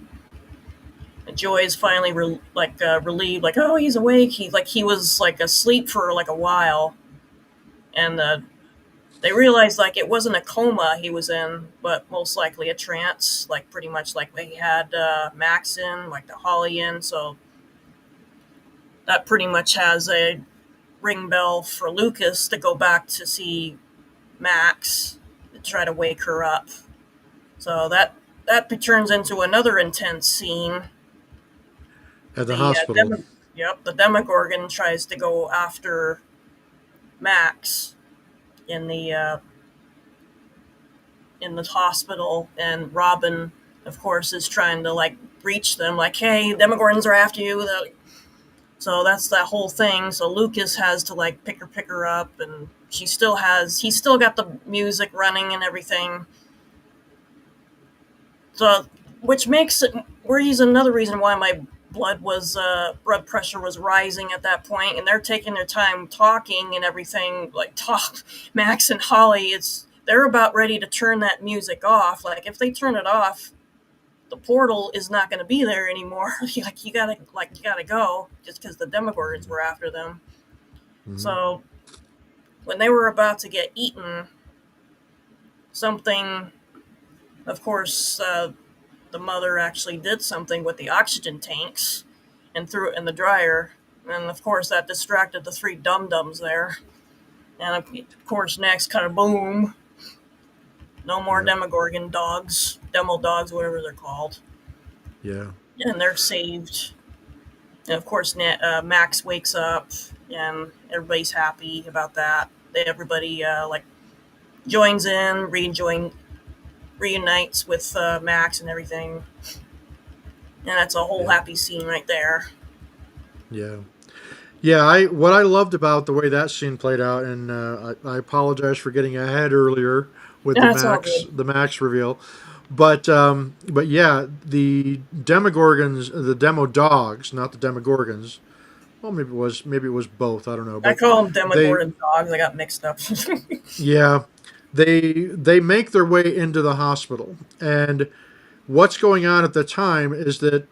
Joy is finally relieved. Like, oh, he's awake. He was like asleep for like a while, and they realized like it wasn't a coma he was in, but most likely a trance. Like pretty much like they had Max in, like the Holly in. So that pretty much has a ring bell for Lucas to go back to see Max to try to wake her up. So that turns into another intense scene. At the The hospital. yep, the Demogorgon tries to go after Max in the hospital, and Robin, of course, is trying to like reach them. Like, hey, Demogorgons are after you. So that's that whole thing. So Lucas has to like pick her up, and he's still got the music running and everything. So which makes it He's another reason why my blood pressure was rising at that point, and they're taking their time talking and everything. Like talk Max and Holly, they're about ready to turn that music off. Like if they turn it off, the portal is not going to be there anymore. You gotta go just because the Demogorgons were after them. Mm-hmm. So when they were about to get eaten, something, of course, the mother actually did something with the oxygen tanks and threw it in the dryer. And of course, that distracted the three dum dums there. And of course, next, kind of boom, no more Yep. Demogorgon dogs, Demo dogs, whatever they're called, Yeah. and they're saved. And of course, Max wakes up, and everybody's happy about that. Everybody like joins in, reunites with Max and everything, and that's a whole Yep. happy scene right there. Yeah. Yeah, I what I loved about the way that scene played out, and I apologize for getting ahead earlier with That's all good. The Max reveal, but yeah, the Demogorgons, the Demo dogs, not the Demogorgons. Well, maybe it was both. I don't know, I but call them they Demogorgon dogs. I got mixed up. yeah, they make their way into the hospital, and what's going on at the time is that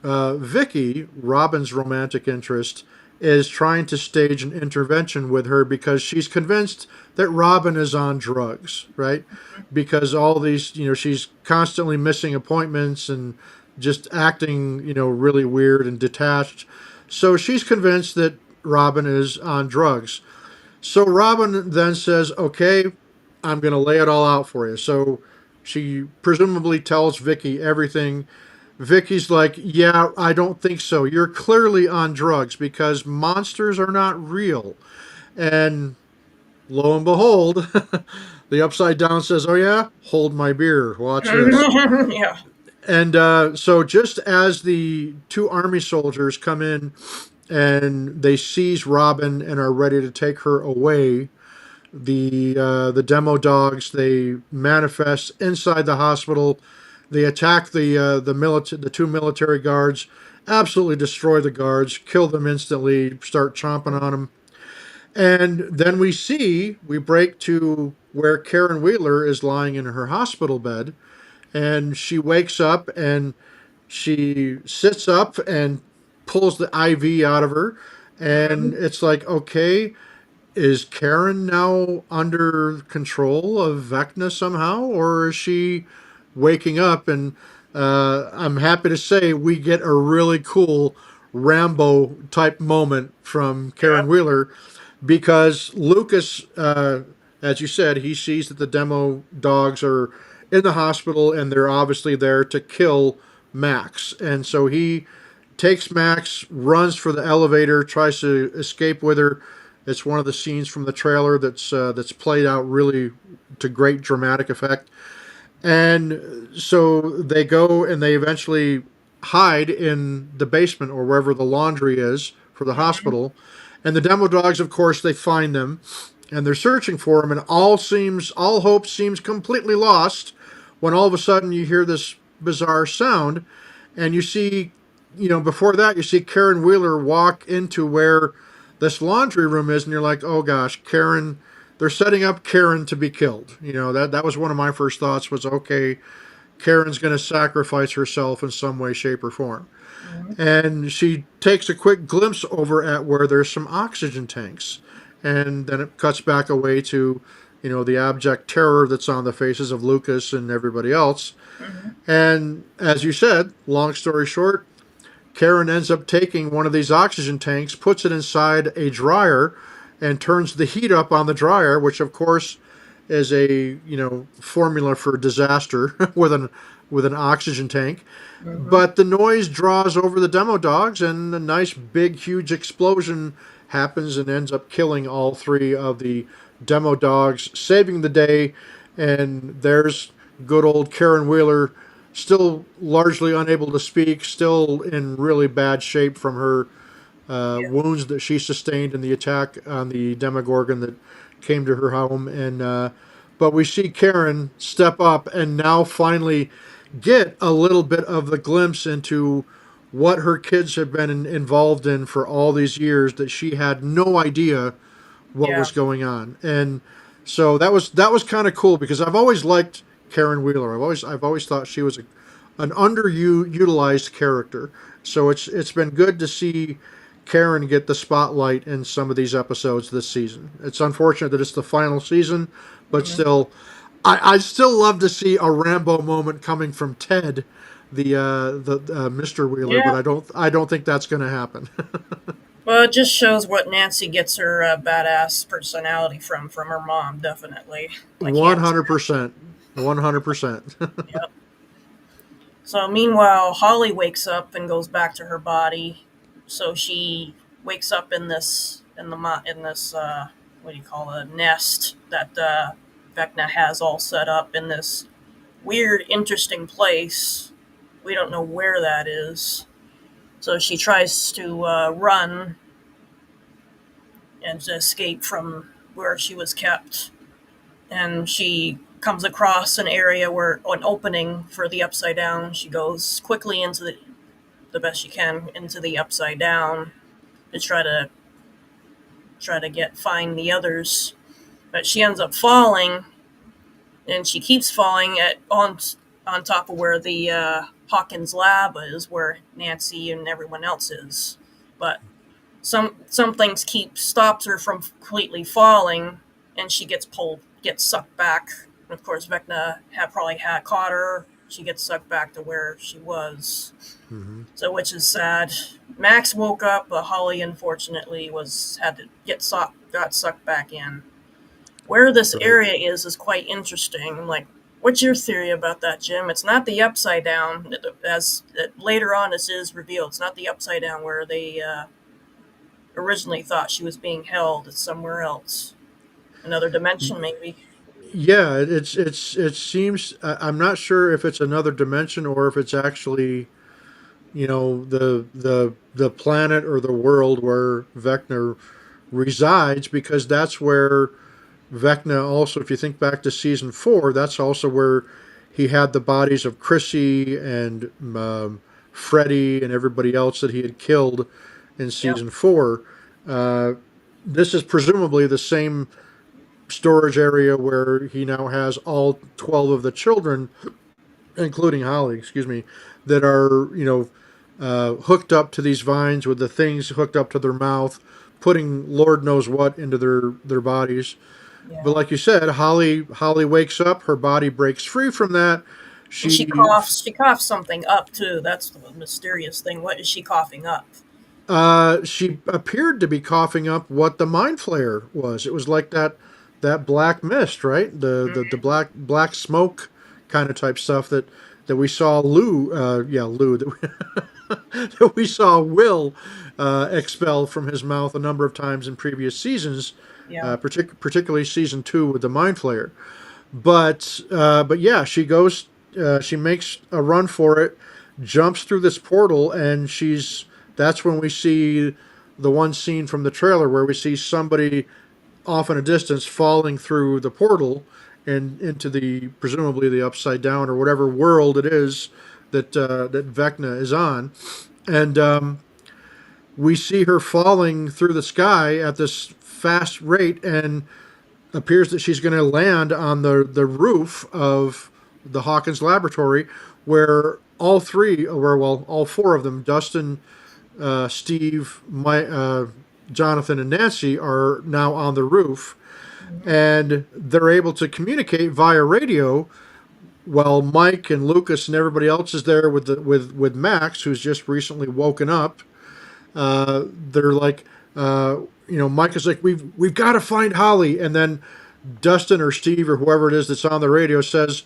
Vicky, Robin's romantic interest, is trying to stage an intervention with her because she's convinced that Robin is on drugs, right? Because all these, she's constantly missing appointments and just acting, really weird and detached. So she's convinced that Robin is on drugs. So Robin then says, "Okay, I'm going to lay it all out for you." So she presumably tells Vicky everything. Vicky's like, "Yeah, I don't think so. You're clearly on drugs because monsters are not real." And lo and behold, the Upside Down says, "Oh yeah, hold my beer. Watch this." Yeah. And so just as the two army soldiers come in and they seize Robin and are ready to take her away, the demo dogs, they manifest inside the hospital. They attack the two military guards, absolutely destroy the guards, kill them instantly, start chomping on them. And then we break to where Karen Wheeler is lying in her hospital bed, and she wakes up and she sits up and pulls the IV out of her, and Mhm. it's like, okay, is Karen now under control of Vecna somehow, or is she waking up? And I'm happy to say we get a really cool Rambo type moment from Karen Yep. Wheeler because Lucas, as you said, he sees that the demo dogs are in the hospital and they're obviously there to kill Max. And so he takes Max, runs for the elevator, tries to escape with her. It's one of the scenes from the trailer that's played out really to great dramatic effect. And so they go and they eventually hide in the basement or wherever the laundry is for the Mhm. hospital. And the demo dogs, of course, they find them and they're searching for them, and all hope seems completely lost when all of a sudden you hear this bizarre sound, and you see, before that you see Karen Wheeler walk into where this laundry room is, and you're like, oh gosh, Karen. They're setting up Karen to be killed. That was one of my first thoughts was, okay, Karen's going to sacrifice herself in some way, shape, or form. Mhm. And she takes a quick glimpse over at where there's some oxygen tanks. And then it cuts back away to, the abject terror that's on the faces of Lucas and everybody else. Mhm. And as you said, long story short, Karen ends up taking one of these oxygen tanks, puts it inside a dryer, and turns the heat up on the dryer, which of course is a formula for disaster with an oxygen tank. Mhm. But the noise draws over the demo dogs, and a nice big huge explosion happens and ends up killing all three of the demo dogs, saving the day. And there's good old Karen Wheeler, still largely unable to speak, still in really bad shape from her Yeah. wounds that she sustained in the attack on the Demogorgon that came to her home. And but we see Karen step up and now finally get a little bit of the glimpse into what her kids have been involved in for all these years that she had no idea what Yeah. was going on. And so that was kind of cool because I've always liked Karen Wheeler. I've always thought she was an underutilized character. So it's been good to see Karen get the spotlight in some of these episodes this season. It's unfortunate that it's the final season, but Mhm. still, I'd still love to see a Rambo moment coming from Ted, the Mr. Wheeler, but Yeah. I don't think that's going to happen. Well, it just shows what Nancy gets her badass personality from her mom, definitely. I One can't. hundred percent. 100%. Yep. So meanwhile, Holly wakes up and goes back to her body. So she wakes up in this what do you call it, nest that Vecna has all set up in this weird, interesting place. We don't know where that is. So she tries to run and to escape from where she was kept. And she comes across an area where an opening for the upside down. She goes quickly into the best she can into the upside down to try to get find the others. But she ends up falling, and she keeps falling at on top of where the Hawkins lab is, where Nancy and everyone else is. But some things keep stops her from completely falling, and she gets sucked back. And of course, Vecna had probably had caught her. She gets sucked back to where she was. Hmm. So, which is sad. Max woke up, but Holly unfortunately was had to got sucked back in. Where this Right. area is quite interesting. Like, what's your theory about that, Jim? It's not the upside down, as later on this is revealed. It's not the upside down where they originally thought she was being held. It's somewhere else, another dimension, maybe. Yeah, it seems I'm not sure if it's another dimension or if it's actually, the planet or the world where Vecna resides, because that's where Vecna also, if you think back to season 4, that's also where he had the bodies of Chrissy and Freddy and everybody else that he had killed in Yep. season 4. Uh, this is presumably the same storage area where he now has all 12 of the children, including Holly, excuse me, that are, hooked up to these vines with the things hooked up to their mouth, putting Lord knows what into their bodies. But Yeah. like you said, Holly wakes up, her body breaks free from that. And she She coughs. She coughs something up too. That's the mysterious thing. What is she coughing up? she appeared to be coughing up what the mind flayer was. It was like that black mist, right? The Mm, black smoke kind of type stuff that we saw Lou that that we saw Will expel from his mouth a number of times in previous seasons, yeah. particularly season 2 with the mind flayer. But yeah, she makes a run for it, jumps through this portal, and that's when we see the one scene from the trailer where we see somebody off in a distance falling through the portal and into the presumably the upside down or whatever world it is that Vecna is on, and we see her falling through the sky at this fast rate, and appears that she's going to land on the roof of the Hawkins laboratory, where all four of them, Dustin, Steve, Jonathan, and Nancy, are now on the roof, Hmm. and they're able to communicate via radio. While Mike and Lucas and everybody else is there with Max, who's just recently woken up, they're like, Mike is like, we've got to find Holly, and then Dustin or Steve or whoever it is that's on the radio says,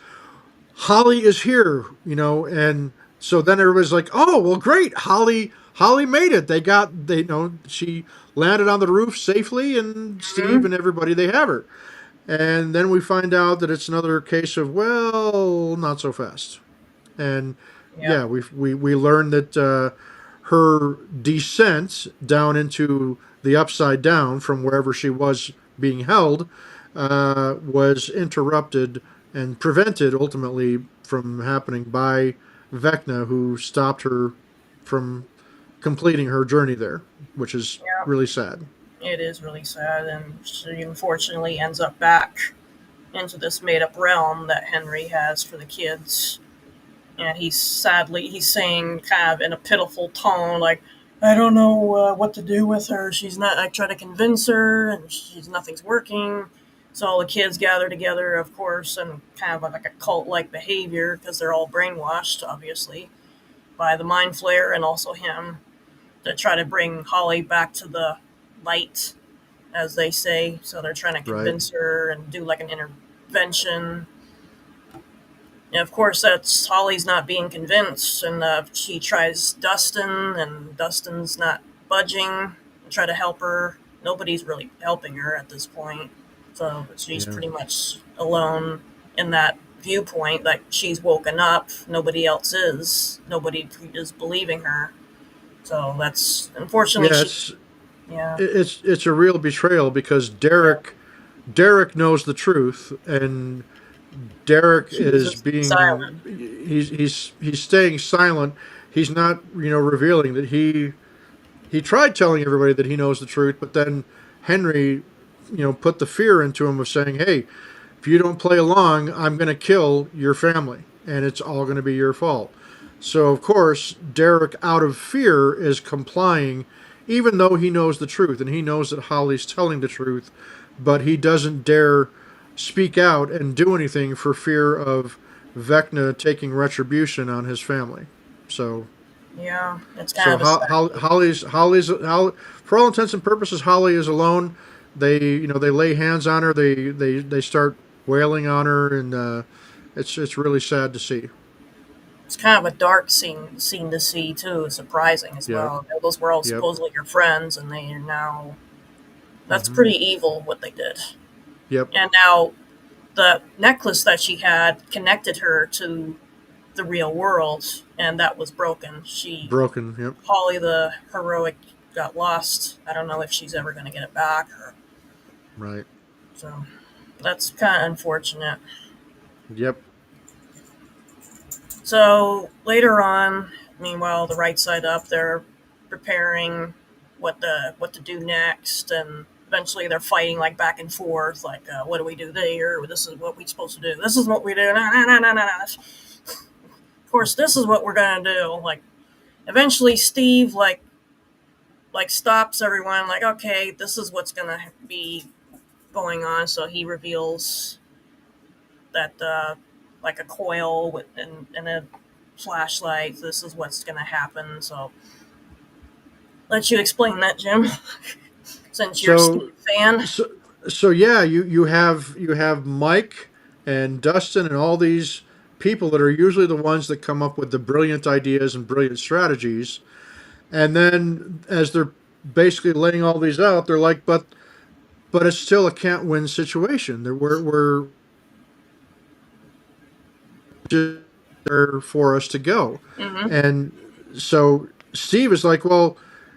Holly is here, and so then everybody's like, oh, well, great. Holly made it. She landed on the roof safely, and Steve Hmm. and everybody, they have her. And then we find out that it's another case of, well, not so fast. And Yep. yeah, we learned that her descent down into the upside down from wherever she was being held was interrupted and prevented ultimately from happening by Vecna, who stopped her from completing her journey there, which is Yep. really sad. It is really sad, and she unfortunately ends up back into this made-up realm that Henry has for the kids. And he's saying kind of in a pitiful tone, like, I don't know what to do with her. She's not. I try to convince her, and nothing's working. So all the kids gather together, of course, and kind of like a cult-like behavior because they're all brainwashed, obviously, by the mind flayer and also him. to try to bring Holly back to the light, as they say. So they're trying to Right. convince her and do like an intervention. And of course, that's Holly's not being convinced, and she tries Dustin, and Dustin's not budging. Try to help her. Nobody's really helping her at this point, so she's Yeah. pretty much alone in that viewpoint. Like she's woken up, nobody else is. Nobody is believing her. So that's unfortunately Yeah. she. Yeah, It's a real betrayal because yeah. Derek knows the truth, and Derek She's is just silent. being he's staying silent. He's not revealing that he tried telling everybody that he knows the truth, but then Henry put the fear into him of saying, "Hey, if you don't play along, I'm going to kill your family, and it's all going to be your fault." So of course Derek, out of fear, is complying, even though he knows the truth and he knows that Holly's telling the truth, but he doesn't dare speak out and do anything for fear of Vecna taking retribution on his family. So Yeah, it's kind so of a sad. For all intents and purposes, Holly is alone. They lay hands on her. They start wailing on her, and it's really sad to see. It's kind of a dark scene to see too. It's surprising as Yep. well. Those were all Yep. supposedly your friends, and they are now. That's Hmm. pretty evil what they did. Yep. And now the necklace that she had connected her to the real world, and that was broken. Broken. Yep. Holly the heroic got lost. I don't know if she's ever going to get it back. Right. So that's kind of unfortunate. Yep. So later on, meanwhile, the right side up, they're preparing what to do next, and eventually they're fighting like back and forth, like what do we do there? This is what we're supposed to do. This is what we do. Nah, nah, nah, nah, nah. Of course, this is what we're gonna do. Like eventually, Steve like stops everyone. Like okay, this is what's gonna be going on. So he reveals that like a coil and a flashlight. This is what's going to happen. So let you explain that, Jim, since you're a Steve So fan. so so yeah, you have Mike and Dustin and all these people that are usually the ones that come up with the brilliant ideas and brilliant strategies. And then as they're basically laying all these out, they're like, but it's still a can't win situation. We're just there for us to go. Mm-hmm. And so Steve is like, well,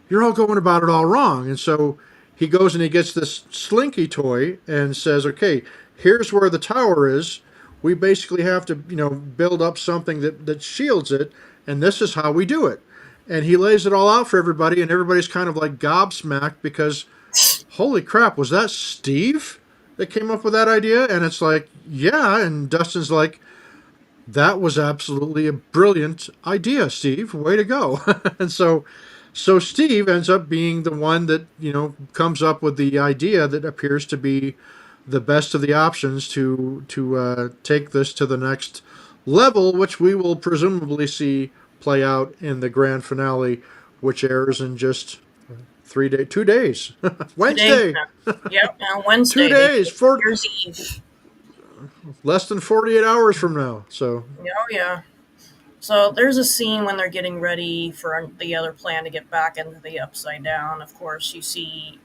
you're all going about it all wrong. And so he goes and he gets this slinky toy and says, okay, here's where the tower is. We basically have to, build up something that shields it. And this is how we do it. And he lays it all out for everybody. And everybody's kind of like gobsmacked because, holy crap, was that Steve that came up with that idea? And it's like, yeah. And Dustin's like, that was absolutely a brilliant idea, Steve. Way to go. And so Steve ends up being the one that, comes up with the idea that appears to be the best of the options to take this to the next level, which we will presumably see play out in the grand finale, which airs in just 2 days. 2 days Wednesday. now. Yep, on two Wednesday, they do days, for New Year's Eve. less than 48 hours from now. So Oh, yeah. So there's a scene when they're getting ready for the other plan to get back into the Upside Down. Of course, you see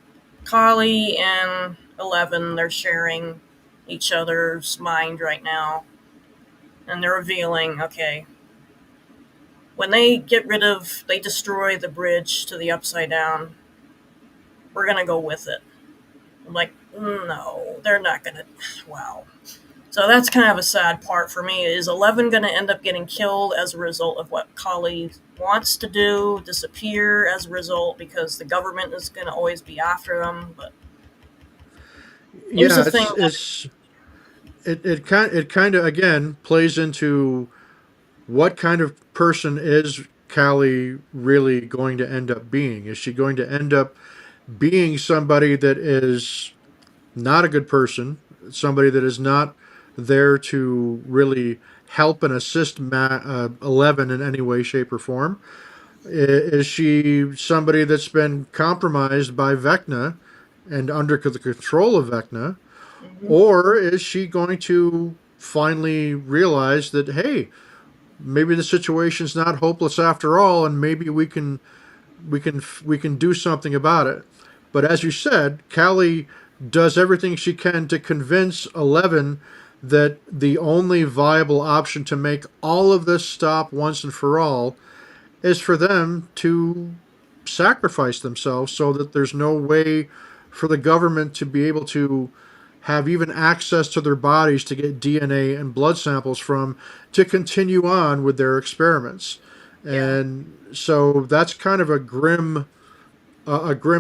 Kali and Eleven. They're sharing each other's mind right now, and they're revealing, okay, when they destroy the bridge to the Upside Down, we're gonna go with it. I'm like, no, they're not gonna. Wow. So that's kind of a sad part for me. Is 11 going to end up getting killed as a result of what Kali wants to do, disappear as a result because the government is going to always be after them? But here's the yeah, thing. it kind of again plays into what kind of person is Callie really going to end up being? Is she going to end up being somebody that is not a good person, somebody that is not there to really help and assist 11 in any way, shape, or form? Is she somebody that's been compromised by Vecna and under the control of Vecna? Hmm. Or is she going to finally realize that, hey, maybe the situation's not hopeless after all, and maybe we can do something about it? But as you said, Callie does everything she can to convince Eleven that the only viable option to make all of this stop once and for all is for them to sacrifice themselves so that there's no way for the government to be able to have even access to their bodies to get DNA and blood samples from to continue on with their experiments. Yeah. And so that's kind of a grim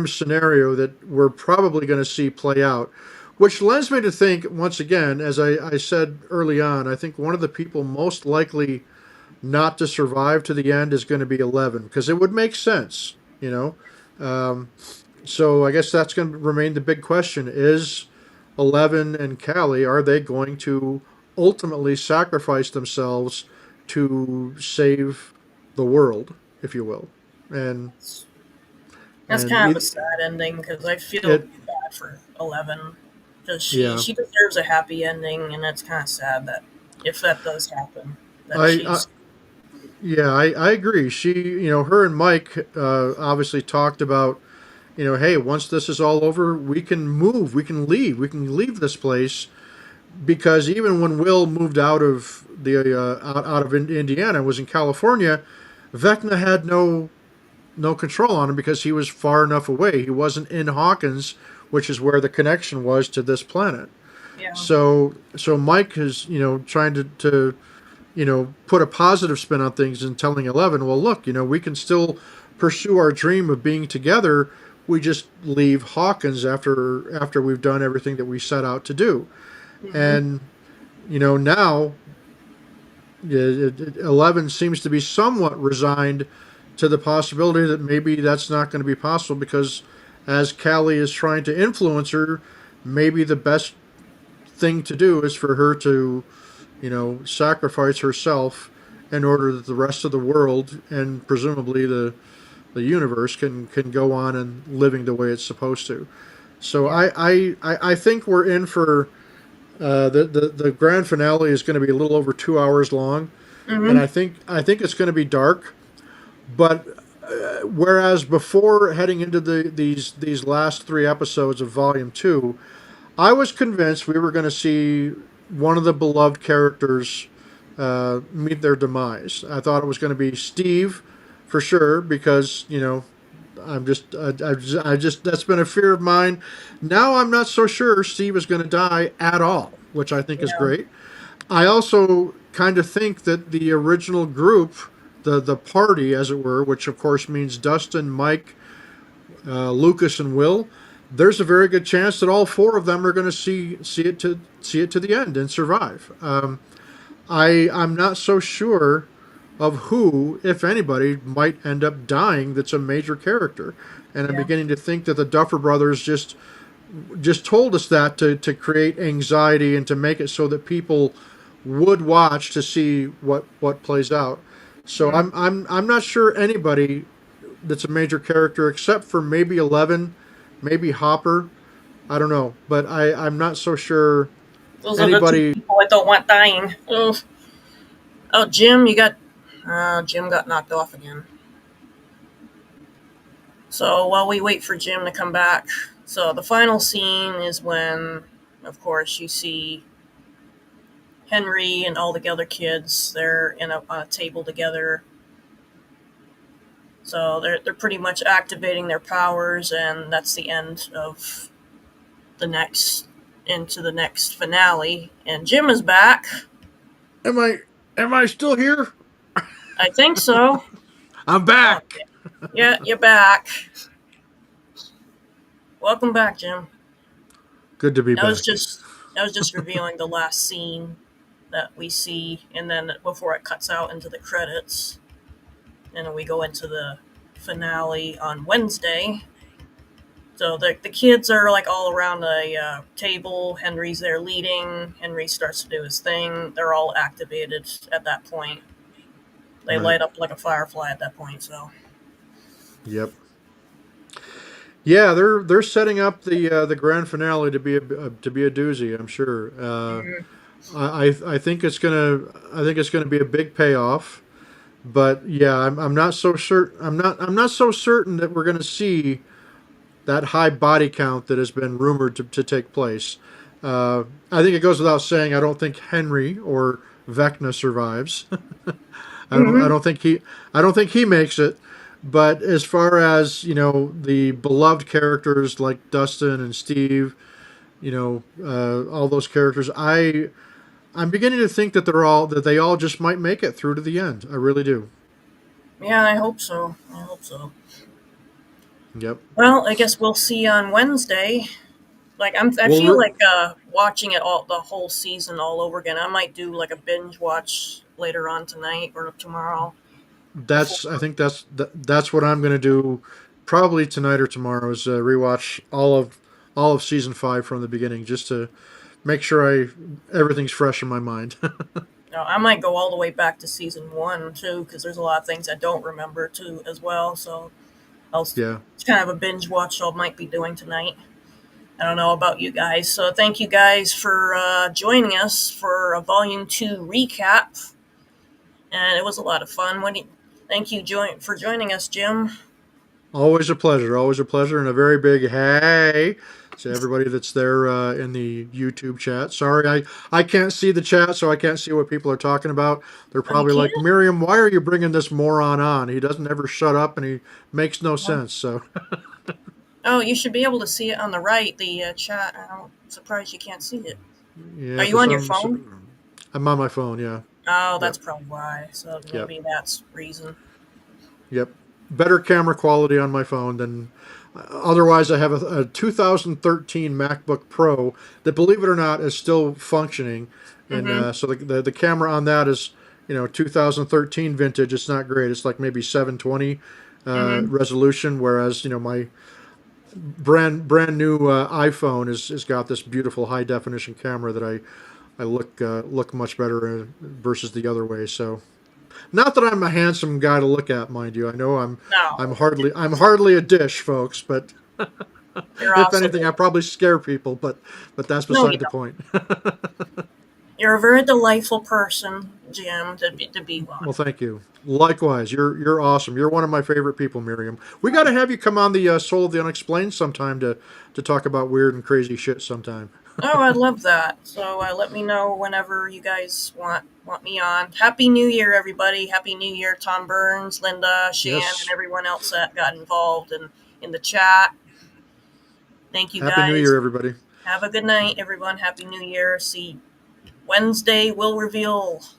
scenario that we're probably going to see play out, which lends me to think once again, as I said early on, I think one of the people most likely not to survive to the end is going to be 11 because it would make sense, you know. Um, so I guess that's going to remain the big question: is 11 and Callie, are they going to ultimately sacrifice themselves to save the world, if you will? And That's and kind of a sad ending because I feel it bad for 11 because she yeah, she deserves a happy ending, and it's kind of sad that if that does happen, that I, I she's yeah, I agree. Her and Mike obviously talked about, hey, once this is all over, we can move, we can leave this place because even when Will moved out of Indiana, was in California, Vecna had no control on him because he was far enough away. He wasn't in Hawkins, which is where the connection was to this planet. yeah. So Mike is trying to put a positive spin on things and telling 11, well, look, we can still pursue our dream of being together. We just leave Hawkins after we've done everything that we set out to do. Hmm. And now 11 seems to be somewhat resigned to the possibility that maybe that's not going to be possible because as Callie is trying to influence her, maybe the best thing to do is for her to sacrifice herself in order that the rest of the world and presumably the universe can go on and living the way it's supposed to. So Yeah. I think we're in for the grand finale is going to be a little over 2 hours long, and Hmm. I think it's going to be dark. But whereas before heading into these last three episodes of Volume Two, I was convinced we were going to see one of the beloved characters meet their demise. I thought it was going to be Steve for sure because I just that's been a fear of mine. Now I'm not so sure Steve is going to die at all, which I think is Yeah. great. I also kind of think that the original group, the party as it were, which of course means Dustin, Mike, Lucas, and Will, there's a very good chance that all four of them are going to see it to the end and survive. I'm not so sure of who, if anybody, might end up dying. That's a major character, and I'm Yeah. beginning to think that the Duffer Brothers just told us that to create anxiety and to make it so that people would watch to see what plays out. So Mm. I'm not sure anybody that's a major character except for maybe 11, maybe Hopper. I don't know, but I'm not so sure Those are the two anybody. people I don't want dying. Ugh. Oh, Jim, you got. Jim got knocked off again. So while we wait for Jim to come back, so the final scene is when, of course, you see Henry and all the other kids. They're on a table together. So they're pretty much activating their powers, and that's the end of the next into the next finale. And Jim is back. Am I still here? I think so. I'm Oh, back. yeah, you're back. Welcome back, Jim. Good to be That was back. just that was just revealing the last scene that we see, and then before it cuts out into the credits, and then we go into the finale on Wednesday. So the kids are like all around a table. Henry's there leading. Henry starts to do his thing. They're all activated at that point. They Right. light up like a firefly at that point. So Yep. Yeah, they're setting up the grand finale to be a doozy. I'm sure. Mhm. I think it's gonna be a big payoff. But yeah, I'm not so certain. I'm not so certain that we're gonna see that high body count that has been rumored to take place. I think it goes without saying. I don't think Henry or Vecna survives. Mhm. I don't think he makes it. But as far as the beloved characters like Dustin and Steve, all those characters, I'm beginning to think that they all just might make it through to the end. I really do. Yeah, I hope so. I hope so. Yep. Well, I guess we'll see on Wednesday. I Well, feel like watching it all the whole season all over again. I might do like a binge watch later on tonight or tomorrow before. I think that's what I'm going to do probably tonight or tomorrow is rewatch all of season 5 from the beginning just to make sure I everything's fresh in my mind. I might go all the way back to season one too, because there's a lot of things I don't remember too as well. So Yeah. it's kind of a binge watch I might be doing tonight. I don't know about you guys. So thank you guys for joining us for a volume two recap, and it was a lot of fun. Thank you for joining us, Jim. Always a pleasure. Always a pleasure, and a very big hey to everybody that's there in the YouTube chat. Sorry, I can't see the chat, so I can't see what people are talking about. They're Oh, you probably can't? like, Miriam, why are you bringing this moron on? He doesn't ever shut up, and he makes no sense. So, Oh, you should be able to see it on the right, the chat. I'm surprised you can't see it. Are yeah, you on your phone? I'm on my phone. Yeah. Oh, that's Yep. probably why. So Yep. maybe that's reason. Yep. Better camera quality on my phone than otherwise. I have a 2013 MacBook Pro that, believe it or not, is still functioning, and Mm-hmm. so the camera on that is 2013 vintage. It's not great. It's like maybe 720 Mm-hmm. resolution, whereas my brand new iPhone is got this beautiful high definition camera that I look much better versus the other way. So not that I'm a handsome guy to look at, mind you. I know No, I'm hardly a dish, folks. But you're if awesome. anything, I probably scare people. But that's No, you beside the don't. point. You're a very delightful person, Jim, to be Well, one. thank you. Likewise, you're awesome. You're one of my favorite people, Miriam. We got to have you come on the Soul of the Unexplained sometime to talk about weird and crazy shit sometime. Oh, I love that. So let me know whenever you guys want me on. Happy New Year, everybody! Happy New Year, Tom Burns, Linda, Shan, and Yes. everyone else that got involved in the chat. Thank you Happy New guys. Year, everybody. Have a good night, everyone. Happy New Year. See Wednesday will reveal